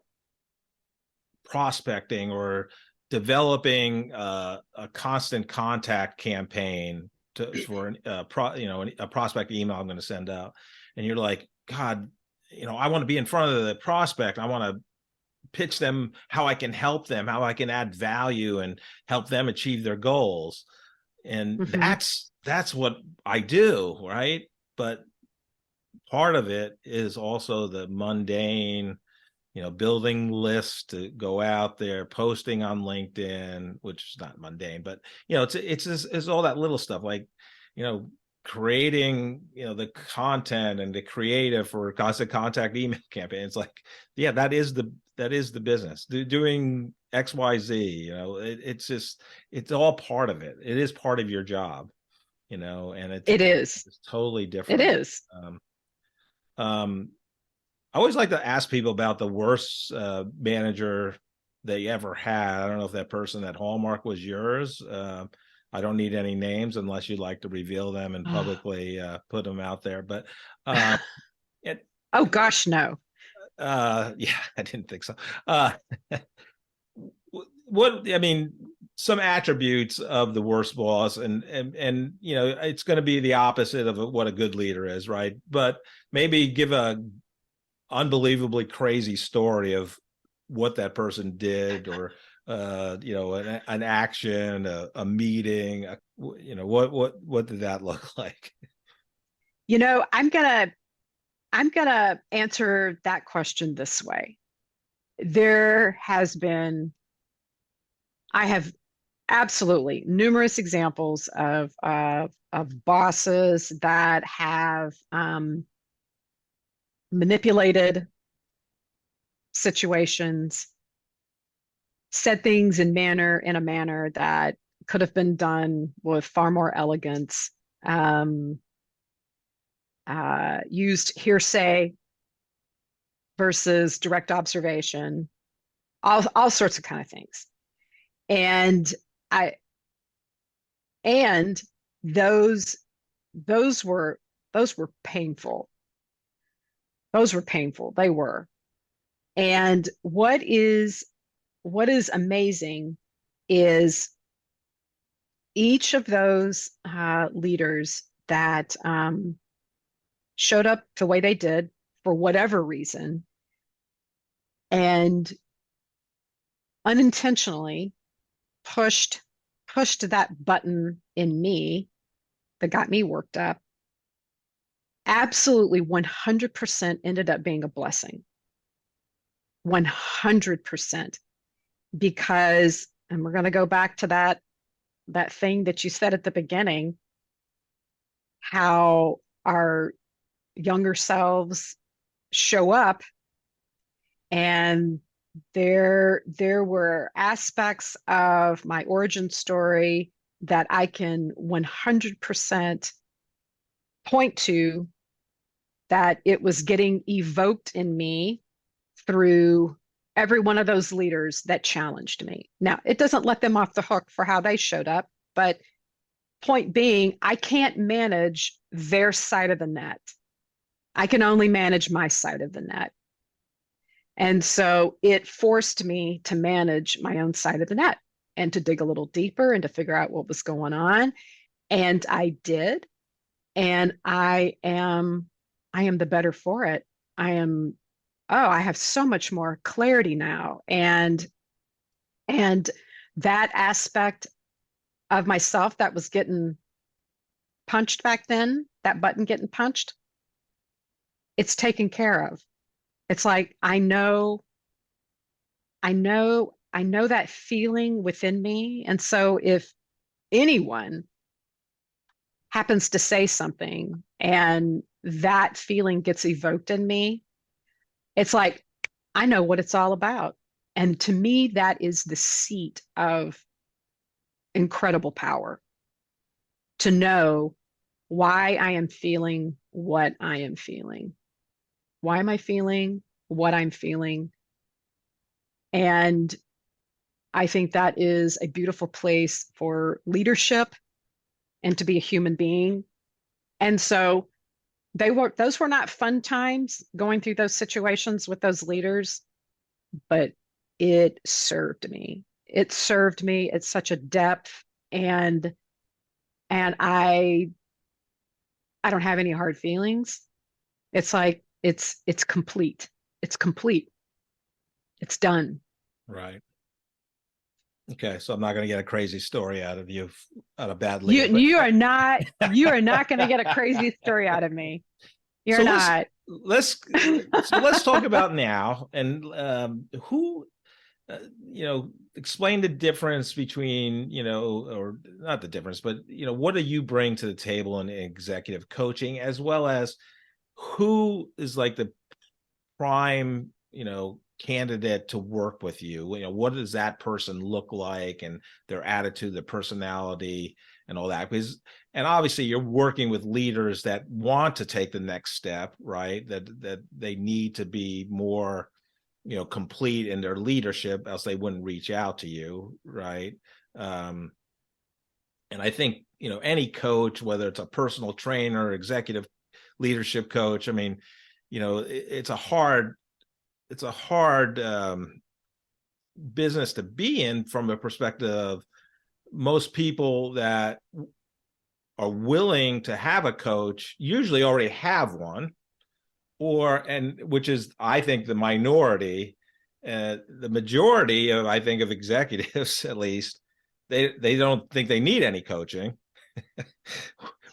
prospecting or developing a constant contact campaign for a prospect email I'm going to send out, and you're like, God, I want to be in front of the prospect. I want to pitch them how I can help them, how I can add value and help them achieve their goals. And
mhm.
that's what I do, right? But part of it is also the mundane, building lists to go out there, posting on LinkedIn, which is not mundane, but it's all that little stuff like, creating, the content and the creative for constant contact email campaign. It's like, yeah, that is the business. Doing XYZ, it's all part of it. It is part of your job. and
It is.
it's totally
It
different.
is.
I always like to ask people about the worst manager they ever had. I don't know if that person at Hallmark was yours. I don't need any names unless you'd like to reveal them and publicly put them out there. But it,
Oh gosh, no.
yeah, I didn't think so. What I mean, some attributes of the worst boss, and it's going to be the opposite of what a good leader is, right? But maybe give a unbelievably crazy story of what that person did, or an action, a meeting, what did that look like?
I'm gonna answer that question this way. There has been, I have absolutely numerous examples of bosses that have manipulated situations, said things in a manner that could have been done with far more elegance, used hearsay versus direct observation, all sorts of kind of things. And I and those those were those were painful. Those were painful. They were. And what is amazing is each of those leaders that showed up the way they did for whatever reason, and unintentionally pushed that button in me that got me worked up, absolutely 100% ended up being a blessing. 100%. Because, and we're going to go back to that thing that you said at the beginning, how our younger selves show up, and there were aspects of my origin story that I can 100% point to, that it was getting evoked in me through every one of those leaders that challenged me. Now, it doesn't let them off the hook for how they showed up, but point being, I can't manage their side of the net. I can only manage my side of the net. And so it forced me to manage my own side of the net and to dig a little deeper and to figure out what was going on. And I did. And I am the better for it. I have so much more clarity now. And that aspect of myself that was getting punched back then, that button getting punched, it's taken care of. It's like I know that feeling within me. And so if anyone happens to say something and that feeling gets evoked in me, it's like I know what it's all about. And to me, that is the seat of incredible power, to know why I am feeling what I am feeling. Why am I feeling what I'm feeling? And I think that is a beautiful place for leadership and to be a human being. And so those were not fun times going through those situations with those leaders, but it served me. It served me at such a depth, and I don't have any hard feelings. It's like it's complete. It's complete. It's done.
Right. Okay, so I'm not going to get a crazy story out of you, out of bad
You
leader.
you are not you are not going to get a crazy story out of me. You're
So
not.
let's talk about now, and who explain the difference between, or not the difference, but what do you bring to the table in executive coaching, as well as who is like the prime candidate to work with you? You know, what does that person look like, and their attitude, their personality, and all that? Because, and obviously you're working with leaders that want to take the next step, right? That they need to be more, you know, complete in their leadership, else they wouldn't reach out to you, right? And I think, you know, any coach, whether it's a personal trainer, executive leadership coach, I mean, you know, it's a hard business to be in, from a perspective of most people that are willing to have a coach usually already have one, and which is, I think, the minority. The majority of, I think, of executives, at least, they don't think they need any coaching,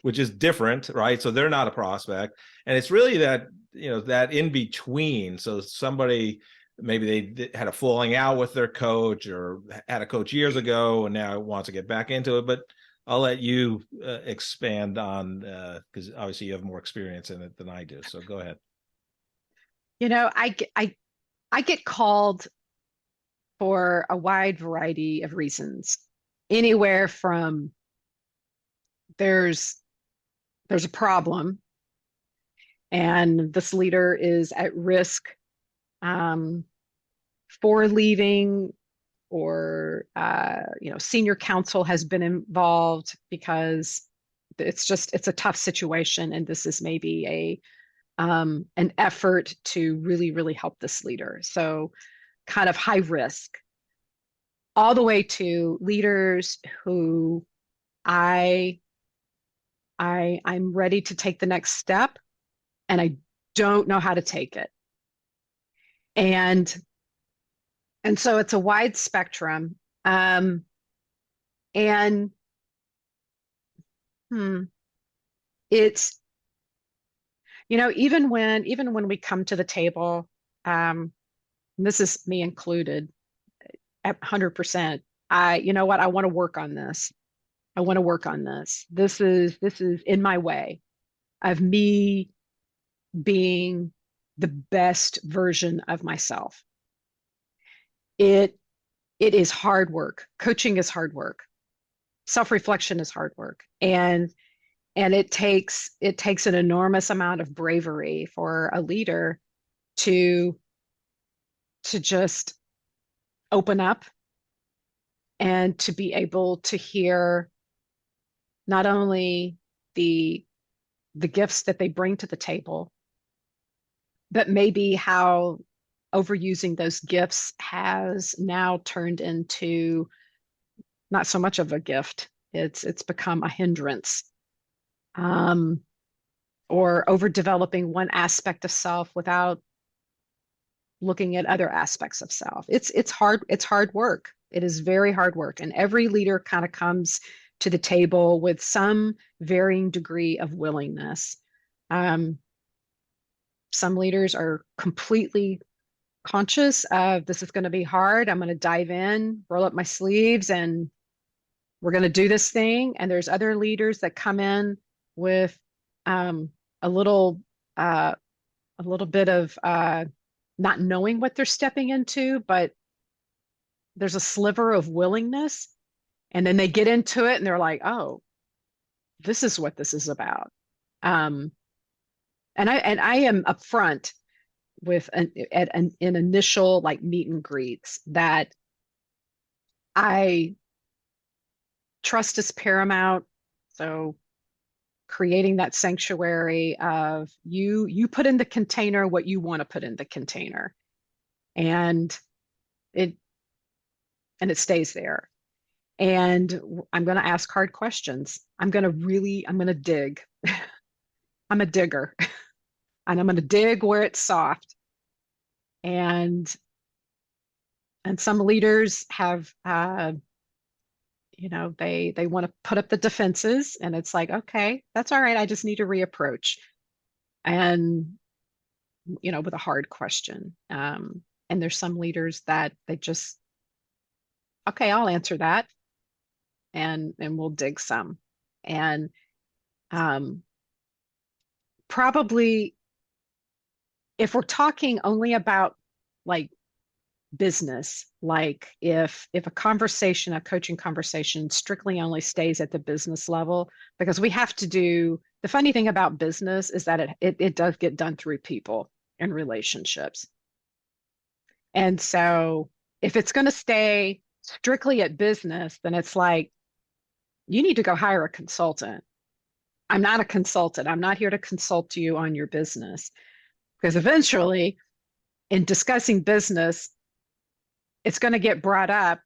which is different, right? So they're not a prospect. And it's really that, you know, that in between. So somebody, maybe they had a falling out with their coach, or had a coach years ago and now wants to get back into it. But I'll let you expand on, because obviously you have more experience in it than I do. So go ahead.
You know, I get called for a wide variety of reasons. Anywhere from there's a problem and this leader is at risk um, for leaving, or you know, senior counsel has been involved because it's a tough situation, and this is maybe an effort to really help this leader. So kind of high risk, all the way to leaders who I I'm ready to take the next step and I don't know how to take it. And so it's a wide spectrum. And it's, you know, even when we come to the table, and this is me included at 100%. You know what, I want to work on this. I want to work on this. This is in my way of me being the best version of myself. It is hard work. Coaching is hard work. Self-reflection is hard work. And it takes an enormous amount of bravery for a leader to just open up and to be able to hear not only the gifts that they bring to the table, but maybe how overusing those gifts has now turned into not so much of a gift. It's become a hindrance, or overdeveloping one aspect of self without looking at other aspects of self. It's hard. It's hard work. It is very hard work, and every leader kind of comes to the table with some varying degree of willingness. Some leaders are completely conscious of, this is going to be hard. I'm going to dive in, roll up my sleeves, and we're going to do this thing. And there's other leaders that come in with a little bit of not knowing what they're stepping into, but there's a sliver of willingness. And then they get into it and they're like, oh, this is what this is about. And I am upfront with an initial like meet and greets that trust is paramount. So creating that sanctuary of you put in the container what you want to put in the container, and it stays there. And I'm going to ask hard questions. I'm going to dig. I'm a digger. And I'm going to dig where it's soft. And some leaders have you know, they want to put up the defenses, and it's like, okay, that's all right. I just need to reapproach, and you know, with a hard question. And there's some leaders that they just, okay, I'll answer that, and we'll dig some. And probably, if we're talking only about like business. Like if a conversation, a coaching conversation strictly only stays at the business level, because we have to do, the funny thing about business is that it does get done through people and relationships. And so if it's going to stay strictly at business, then it's like you need to go hire a consultant. I'm not a consultant. I'm not here to consult you on your business, because eventually in discussing business, it's going to get brought up.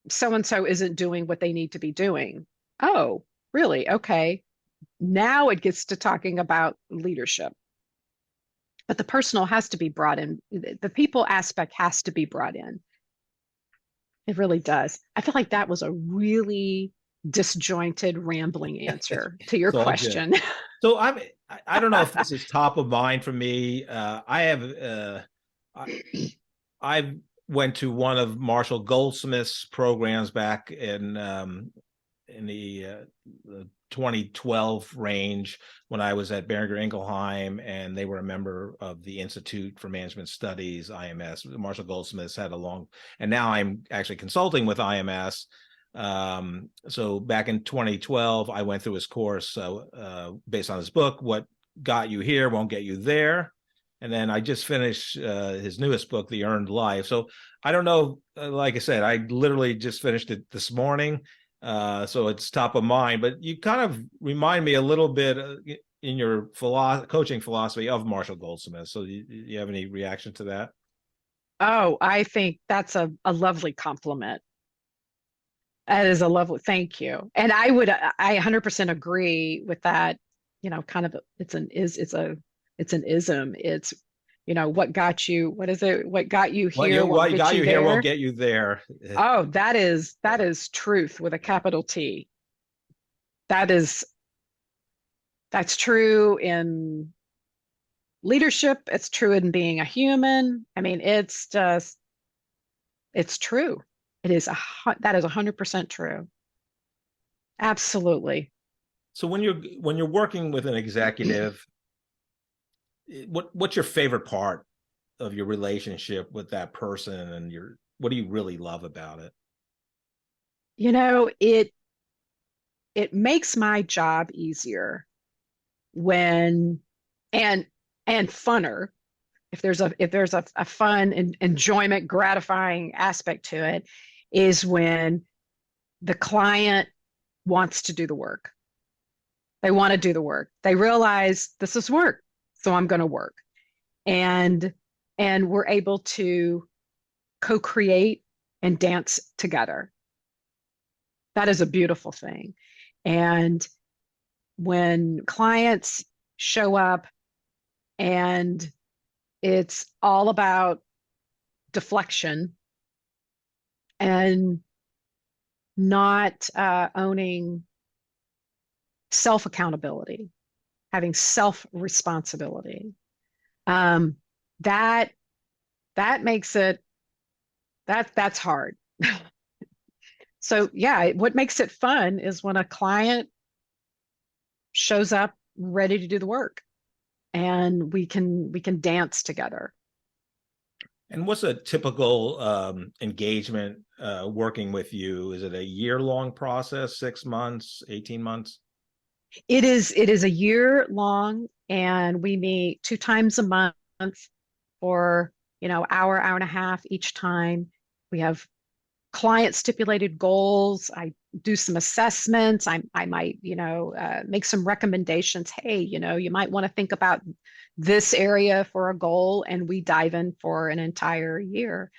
So and so isn't doing what they need to be doing. Oh, really? Okay. Now it gets to talking about leadership. But the personal has to be brought in. The people aspect has to be brought in. It really does. I feel like that was a really disjointed, rambling answer to your
It's all good.
question.
So I don't know if this is top of mind for me. I went to one of Marshall Goldsmith's programs back in the 2012 range when I was at Boehringer Ingelheim, and they were a member of the Institute for Management Studies, IMS. Marshall Goldsmith's had a long, and now I'm actually consulting with IMS. So back in 2012, I went through his course based on his book, What Got You Here Won't Get You There. And then I just finished his newest book, The Earned Life. So I don't know, like I said, I literally just finished it this morning. So it's top of mind, but you kind of remind me a little bit in your coaching philosophy of Marshall Goldsmith. So you have any reaction to that?
Oh, I think that's a lovely compliment. That is a lovely, thank you. And I 100% agree with that. Kind of, it's an ism. It's, what got you, what is it? What got you here won't
What
get
got
you
you here won't
there.
get you there.
Oh, that is truth with a capital T. That is, that's true in leadership. It's true in being a human. I mean, it's true. That is 100% true. Absolutely.
So when you're working with an executive, what's your favorite part of your relationship with that person, and what do you really love about it?
You know, it makes my job easier when and and funner, if there's a fun and enjoyment, gratifying aspect to it, is when the client wants to do the work. They want to do the work. They realize this is work, so I'm going to work. And and we're able to co-create and dance together. That is a beautiful thing. And when clients show up and it's all about deflection and not owning self accountability, having self responsibility, um, that that makes it that's hard. So yeah, what makes it fun is when a client shows up ready to do the work, and we can dance together.
And what's a typical engagement working with you? Is it a year-long process, 6 months, 18 months?
It is a year long, and we meet 2 times a month for, hour and a half each time. We have client stipulated goals. I do some assessments. I might, make some recommendations. Hey, you might want to think about this area for a goal, and we dive in for an entire year.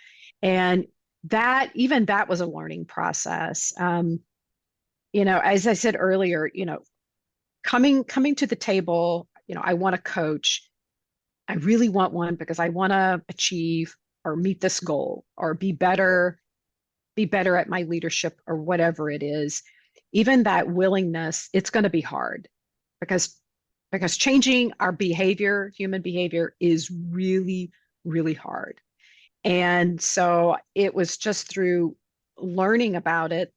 And that was a learning process. As I said earlier, coming to the table, I want a coach. I really want one because I want to achieve or meet this goal or be better at my leadership or whatever it is. Even that willingness, it's going to be hard because changing our behavior, human behavior, is really, really hard. And so it was just through learning about it,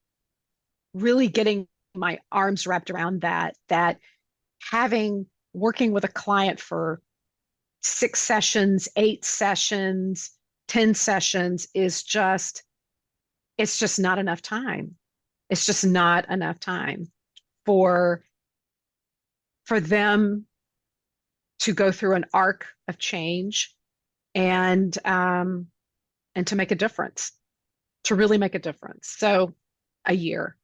really getting my arms wrapped around that having working with a client for 6 sessions, 8 sessions, 10 sessions is just, it's just not enough time. It's just not enough time for them to go through an arc of change and to make a difference, to really make a difference. So a year.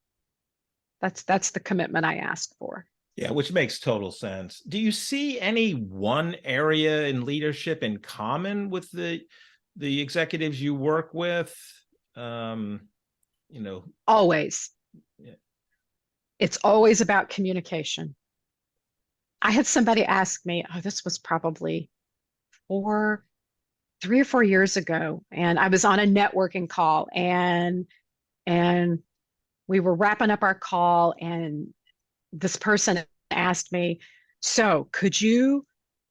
That's the commitment I ask for.
Yeah, which makes total sense. Do you see any one area in leadership in common with the executives you work with? You know,
Always.
yeah.
It's always about communication. I had somebody ask me, oh, this was probably 3 or 4 years ago, and I was on a networking call, and we were wrapping up our call, and this person asked me, so could you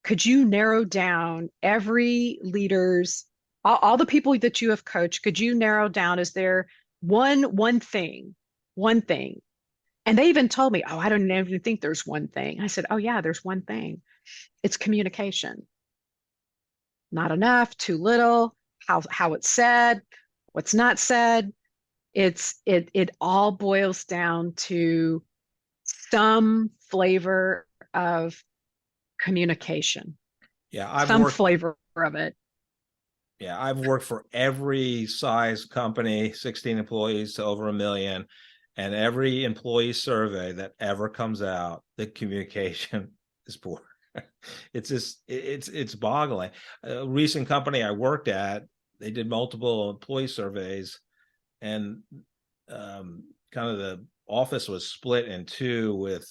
narrow down every leader's all the people that you have coached, could you narrow down, is there one thing? And they even told me, oh, I don't even think there's one thing. I said, oh yeah, there's one thing. It's communication. Not enough, too little, how it's said, what's not said. It all boils down to some flavor of communication,
Yeah,
some flavor of it.
Yeah, I've worked for every size company, 16 employees to over 1 million, and every employee survey that ever comes out, the communication is poor. It's just it's boggling. A recent company I worked at, they did multiple employee surveys, and kind of the office was split in two with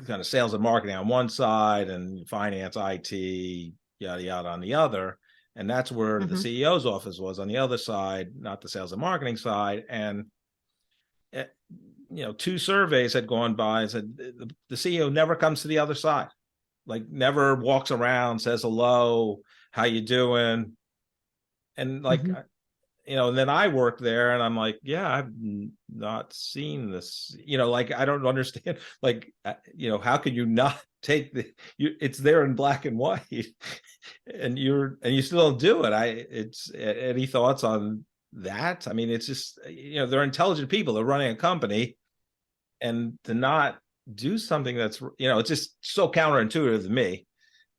kind of sales and marketing on one side and finance, IT, yada yada on the other. And that's where the CEO's office was, on the other side, not the sales and marketing side. And two surveys had gone by and said the CEO never comes to the other side, like never walks around, says hello, how you doing, and like and then I work there and I'm like, yeah, I've not seen this, like, I don't understand, like, how could you not take it's there in black and white and you still don't do it. It's any thoughts on that? I mean, it's just, they're intelligent people, they're running a company, and to not do something that's, it's just so counterintuitive to me.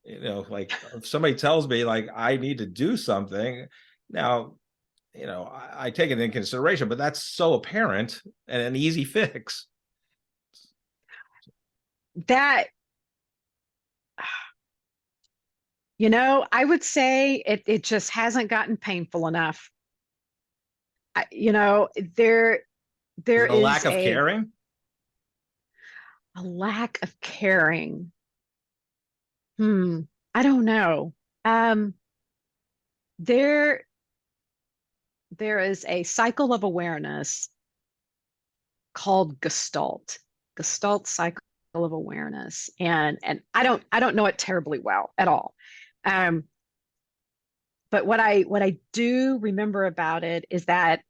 Like if somebody tells me like I need to do something now, I take it into consideration, but that's so apparent and an easy fix.
That, I would say it just hasn't gotten painful enough. There
Is it a
is
lack of caring?
A lack of caring. I don't know. There is a cycle of awareness called Gestalt cycle of awareness, and I don't know it terribly well at all. But what I do remember about it is that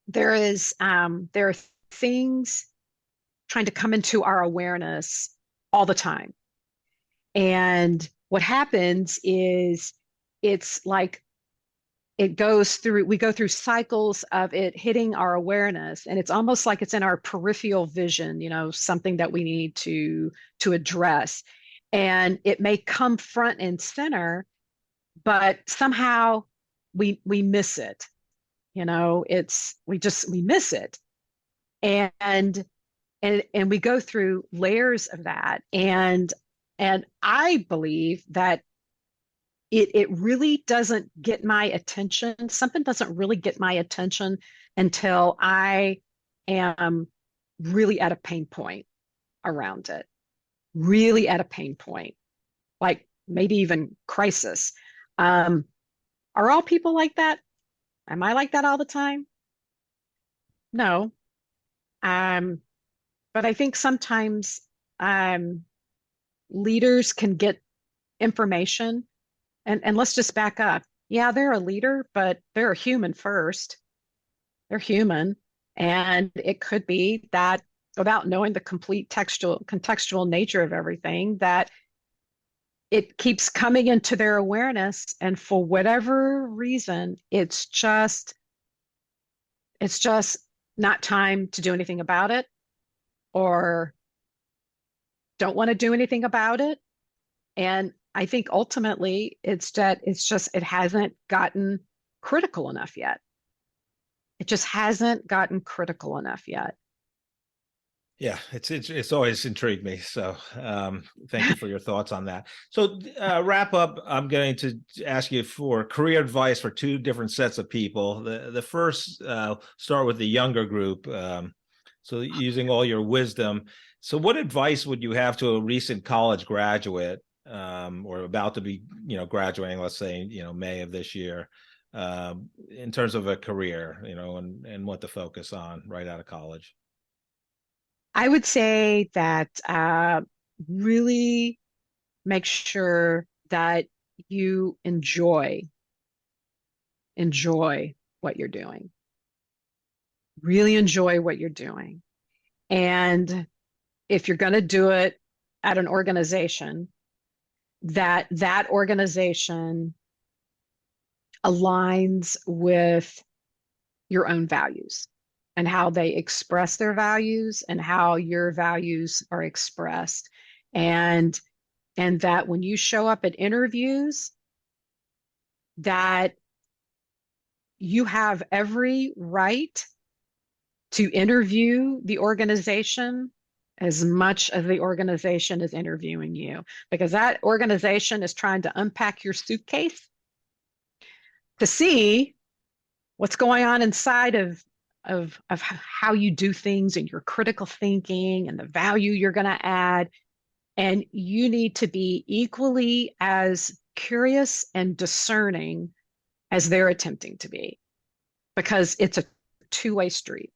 there are things trying to come into our awareness all the time. And what happens is it's like we go through cycles of it hitting our awareness, and it's almost like it's in our peripheral vision, something that we need to address. And it may come front and center, but somehow we miss it. We miss it. And we go through layers of that. And I believe that it really doesn't get my attention. Something doesn't really get my attention until I am really at a pain point around it, really at a pain point, like maybe even crisis. Are all people like that? Am I like that all the time? No. But I think sometimes leaders can get information, and let's just back up. Yeah, they're a leader, but they're a human first. They're human. And it could be that without knowing the complete contextual nature of everything, that it keeps coming into their awareness, and for whatever reason, it's just not time to do anything about it, or don't want to do anything about it. And I think ultimately it hasn't gotten critical enough yet. It just hasn't gotten critical enough yet.
Yeah, it's always intrigued me. So thank you for your thoughts on that. So wrap up, I'm going to ask you for career advice for two different sets of people. The first, start with the younger group. So using all your wisdom. So what advice would you have to a recent college graduate, or about to be, graduating, let's say, May of this year, in terms of a career, and what to focus on right out of college?
I would say that really make sure that you enjoy what you're doing. Really enjoy what you're doing. And if you're going to do it at an organization, that organization aligns with your own values and how they express their values and how your values are expressed. And that when you show up at interviews, that you have every right to interview the organization as much as the organization is interviewing you, because that organization is trying to unpack your suitcase to see what's going on inside of how you do things and your critical thinking and the value you're going to add. And you need to be equally as curious and discerning as they're attempting to be, because it's a two-way street.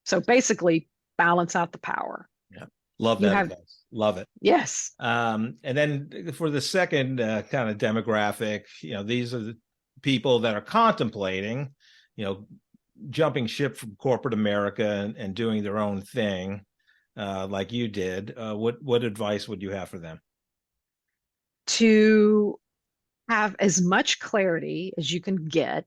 So basically, balance out the power.
Yeah, love
You
that
have,
advice. Love it.
yes.
And then for the second kind of demographic, these are the people that are contemplating, jumping ship from corporate America and doing their own thing, like you did. What advice would you have for them?
To have as much clarity as you can get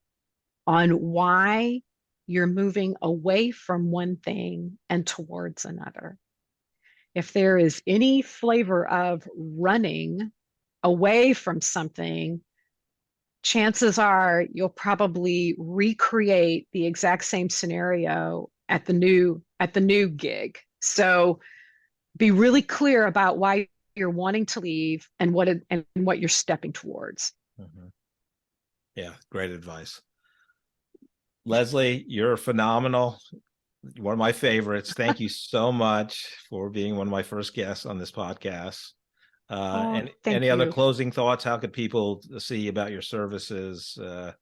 on why you're moving away from one thing and towards another. If there is any flavor of running away from something, chances are you'll probably recreate the exact same scenario at the new gig. So be really clear about why you're wanting to leave and what you're stepping towards.
Mm-hmm. Yeah, great advice. Leslie, you're phenomenal. One of my favorites. Thank you so much for being one of my first guests on this podcast. And
thank
any other
you.
closing thoughts? How could people see about your services? Your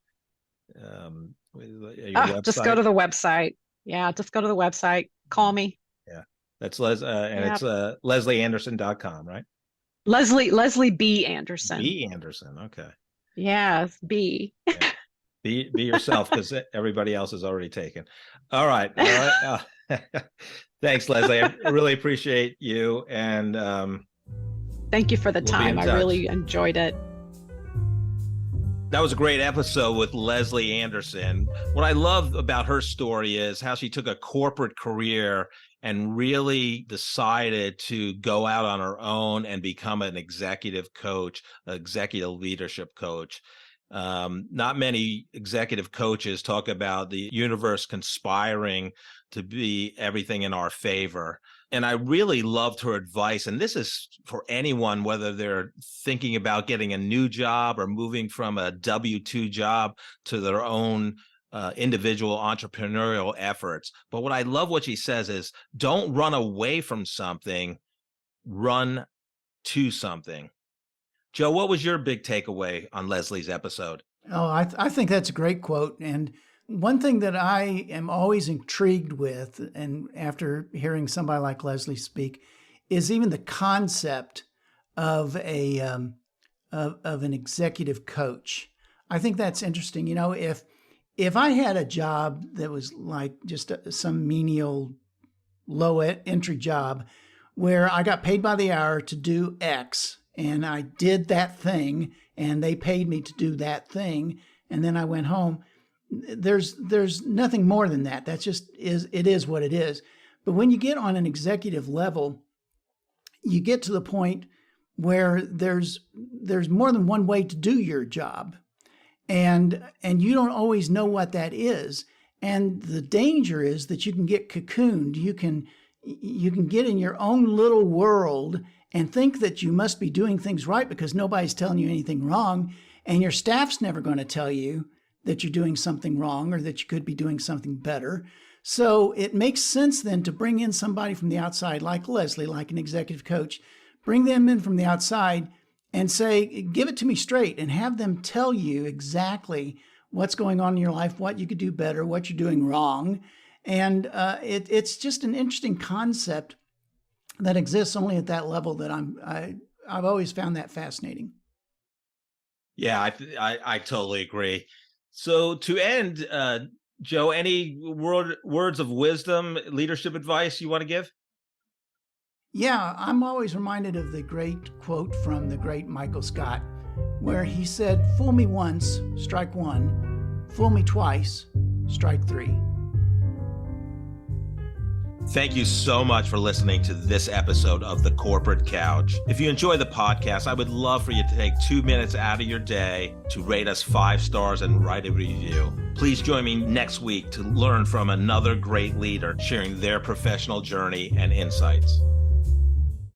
website?
Just go to the website. Yeah, just go to the website. Call me.
Yeah, that's it's leslieanderson.com, right?
Leslie B. Anderson.
B. Anderson. Okay.
Yes, B.
Yeah. Be yourself, because everybody else is already taken. All right. Thanks, Leslie. I really appreciate you. And
thank you for the time. I really enjoyed it.
That was a great episode with Leslie Anderson. What I love about her story is how she took a corporate career and really decided to go out on her own and become an executive coach, an executive leadership coach. Not many executive coaches talk about the universe conspiring to be everything in our favor. And I really loved her advice. And this is for anyone, whether they're thinking about getting a new job or moving from a W-2 job to their own individual entrepreneurial efforts. But what I love what she says is, don't run away from something, run to something. Joe, what was your big takeaway on Leslie's episode?
Oh, I think that's a great quote. And one thing that I am always intrigued with, and after hearing somebody like Leslie speak, is even the concept of an executive coach. I think that's interesting. If I had a job that was like just some menial, low entry job where I got paid by the hour to do X, and I did that thing and they paid me to do that thing, and then I went home. There's nothing more than that. That's just it is what it is. But when you get on an executive level, you get to the point where there's more than one way to do your job. And you don't always know what that is. And the danger is that you can get cocooned. You can get in your own little world and think that you must be doing things right because nobody's telling you anything wrong. And your staff's never going to tell you that you're doing something wrong or that you could be doing something better. So it makes sense then to bring in somebody from the outside, like Leslie, like an executive coach, bring them in from the outside and say, give it to me straight, and have them tell you exactly what's going on in your life, what you could do better, what you're doing wrong. And it's just an interesting concept that exists only at that level that I've always found that fascinating.
Yeah, I totally agree. So to end, Joe, any words of wisdom, leadership advice you want to give?
Yeah, I'm always reminded of the great quote from the great Michael Scott, where he said, "Fool me once, strike one. Fool me twice, strike three."
Thank you so much for listening to this episode of The Corporate Couch. If you enjoy the podcast, I would love for you to take 2 minutes out of your day to rate us 5 stars and write a review. Please join me next week to learn from another great leader sharing their professional journey and insights.